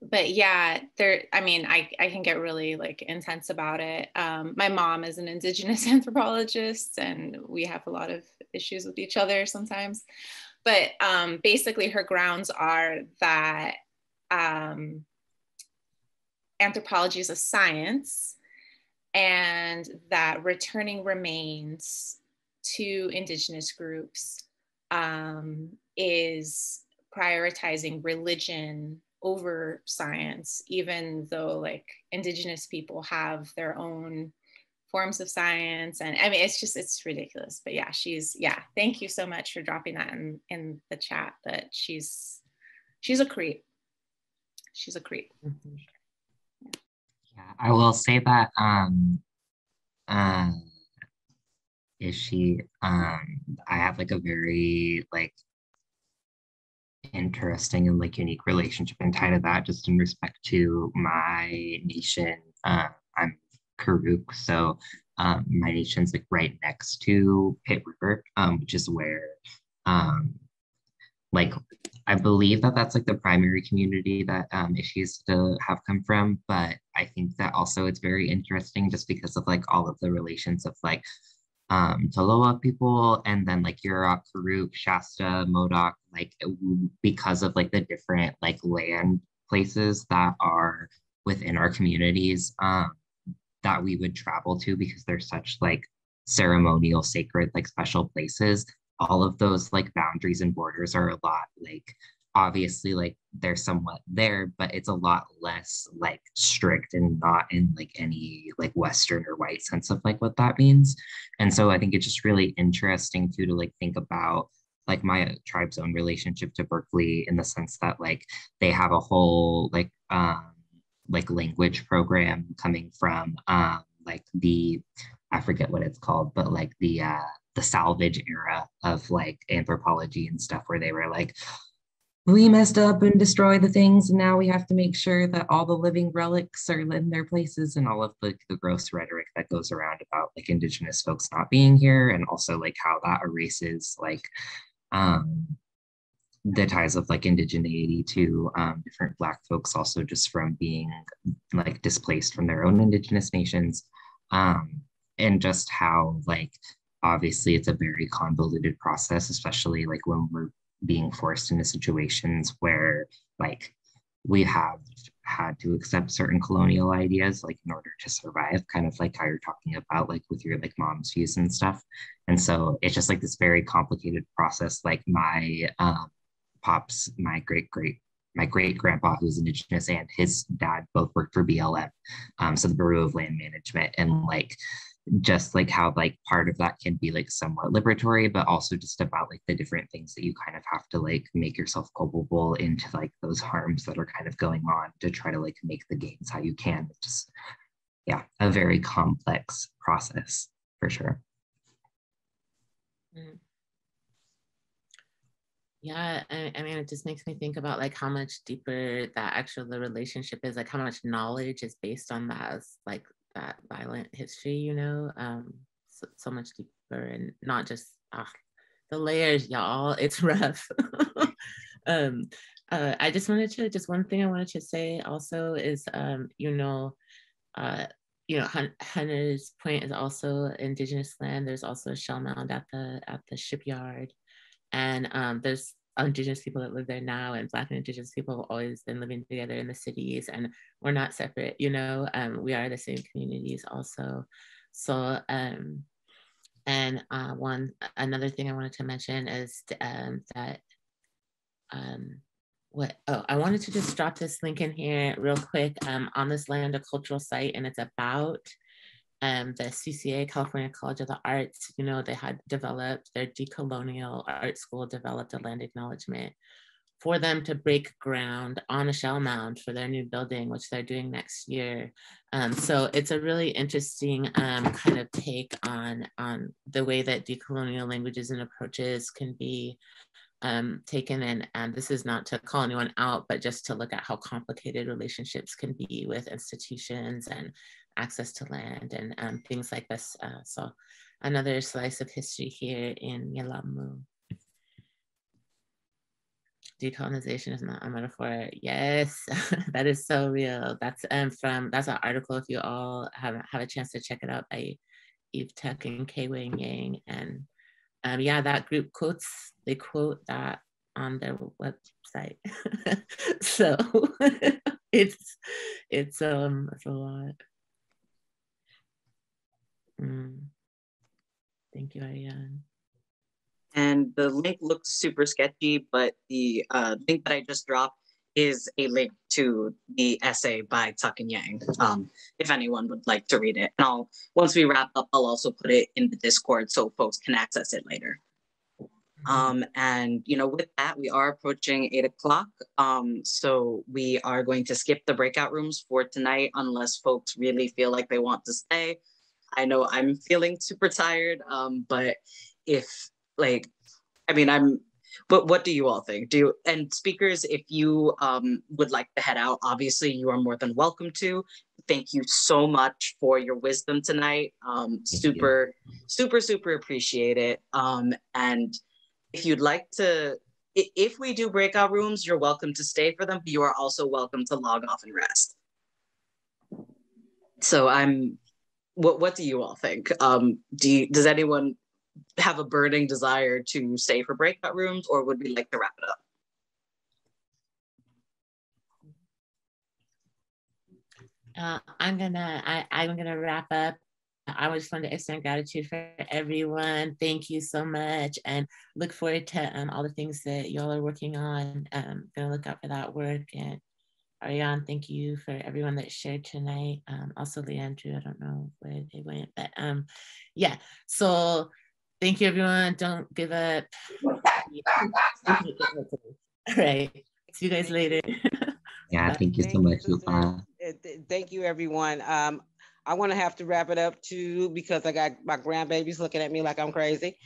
But yeah, I can get really like intense about it. My mom is an Indigenous anthropologist, and we have a lot of issues with each other sometimes. But basically her grounds are that anthropology is a science, and that returning remains to Indigenous groups is prioritizing religion over science, even though like Indigenous people have their own forms of science. And I mean, it's ridiculous. But yeah, thank you so much for dropping that in the chat, that she's a creep. She's a creep. Mm-hmm. Yeah, I will say that I have like a very like interesting and like unique relationship and tie to that, just in respect to my nation. I'm Karuk, so my nation's like right next to Pitt River, which is where like I believe that that's like the primary community that issues to have come from. But I think that also it's very interesting just because of like all of the relations of like Toloa people, and then like Yurok, Karuk, Shasta, Modoc, like because of like the different like land places that are within our communities that we would travel to, because they're such like ceremonial, sacred, like special places. All of those like boundaries and borders are a lot like, obviously like they're somewhat there, but it's a lot less like strict and not in like any like Western or white sense of like what that means. And so I think it's just really interesting too to like think about like my tribe's own relationship to Berkeley, in the sense that like they have a whole like language program coming from like I forget what it's called, but like the salvage era of like anthropology and stuff, where they were like, we messed up and destroyed the things, and now we have to make sure that all the living relics are in their places, and all of the gross rhetoric that goes around about like Indigenous folks not being here, and also like how that erases like the ties of like indigeneity to different Black folks, also just from being like displaced from their own Indigenous nations, and just how like obviously it's a very convoluted process, especially like when we're being forced into situations where like we have had to accept certain colonial ideas like in order to survive, kind of like how you're talking about like with your like mom's views and stuff. And so it's just like this very complicated process. Like my pops, my great grandpa, who's Indigenous, and his dad both worked for BLM, so the Bureau of Land Management, and like just like how like part of that can be like somewhat liberatory, but also just about like the different things that you kind of have to like make yourself culpable into like those harms that are kind of going on to try to like make the gains how you can. It's just, yeah, a very complex process for sure. Yeah, I mean, it just makes me think about like how much deeper that actual the relationship is, like how much knowledge is based on that, like that violent history, you know, so much deeper, and not just the layers, y'all. It's rough. I just one thing I wanted to say also is, Hunter's Point is also Indigenous land. There's also a shell mound at the shipyard, and there's Indigenous people that live there now, and Black and Indigenous people have always been living together in the cities, and we're not separate, you know. We are the same communities also. So another thing I wanted to mention is that I wanted to just drop this link in here real quick. On this land, a cultural site, and it's about the CCA, California College of the Arts. You know, they had developed their decolonial art school, developed a land acknowledgement for them to break ground on a shell mound for their new building, which they're doing next year. So it's a really interesting kind of take on the way that decolonial languages and approaches can be taken in, and this is not to call anyone out, but just to look at how complicated relationships can be with institutions and access to land and things like this. So another slice of history here in Yelamu. Decolonization is not a metaphor. Yes, that is so real. That's that's an article if you all have a chance to check it out by Eve Tuck and Kei Wang Yang. And yeah, that group they quote that on their website. So it's a lot. Thank you, Arieann. And the link looks super sketchy, but the link that I just dropped is a link to the essay by Tuck and Yang, if anyone would like to read it. And once we wrap up, I'll also put it in the Discord so folks can access it later. And with that, we are approaching 8 o'clock. So we are going to skip the breakout rooms for tonight unless folks really feel like they want to stay. I know I'm feeling super tired, but but what do you all think? And speakers, if you would like to head out, obviously you are more than welcome to. Thank you so much for your wisdom tonight. Super appreciate it. And if you'd like to, if we do breakout rooms, you're welcome to stay for them, but you are also welcome to log off and rest. So what do you all think? Does anyone have a burning desire to stay for breakout rooms, or would we like to wrap it up? I'm gonna wrap up. I just want to extend gratitude for everyone. Thank you so much, and look forward to all the things that y'all are working on. Gonna look out for that work. And Arieann, thank you for everyone that shared tonight. Also Leandrew, I don't know where they went, but yeah. So thank you, everyone. Don't give up. All right. See you guys later. Yeah, thank you so much. Thank you, everyone. I want to have to wrap it up too because I got my grandbabies looking at me like I'm crazy.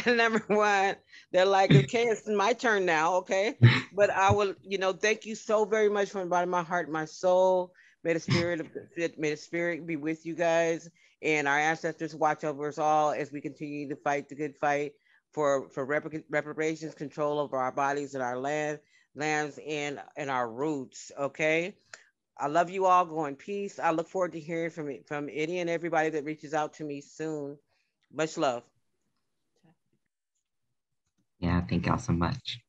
Number one, they're like, okay, it's my turn now, okay? But I will, thank you so very much from the bottom of my heart, my soul. May the spirit be with you guys, and our ancestors watch over us all as we continue to fight the good fight for reparations, control over our bodies and our lands and our roots, okay? I love you all. Go in peace. I look forward to hearing from any and everybody that reaches out to me soon. Much love. Yeah, thank y'all so much.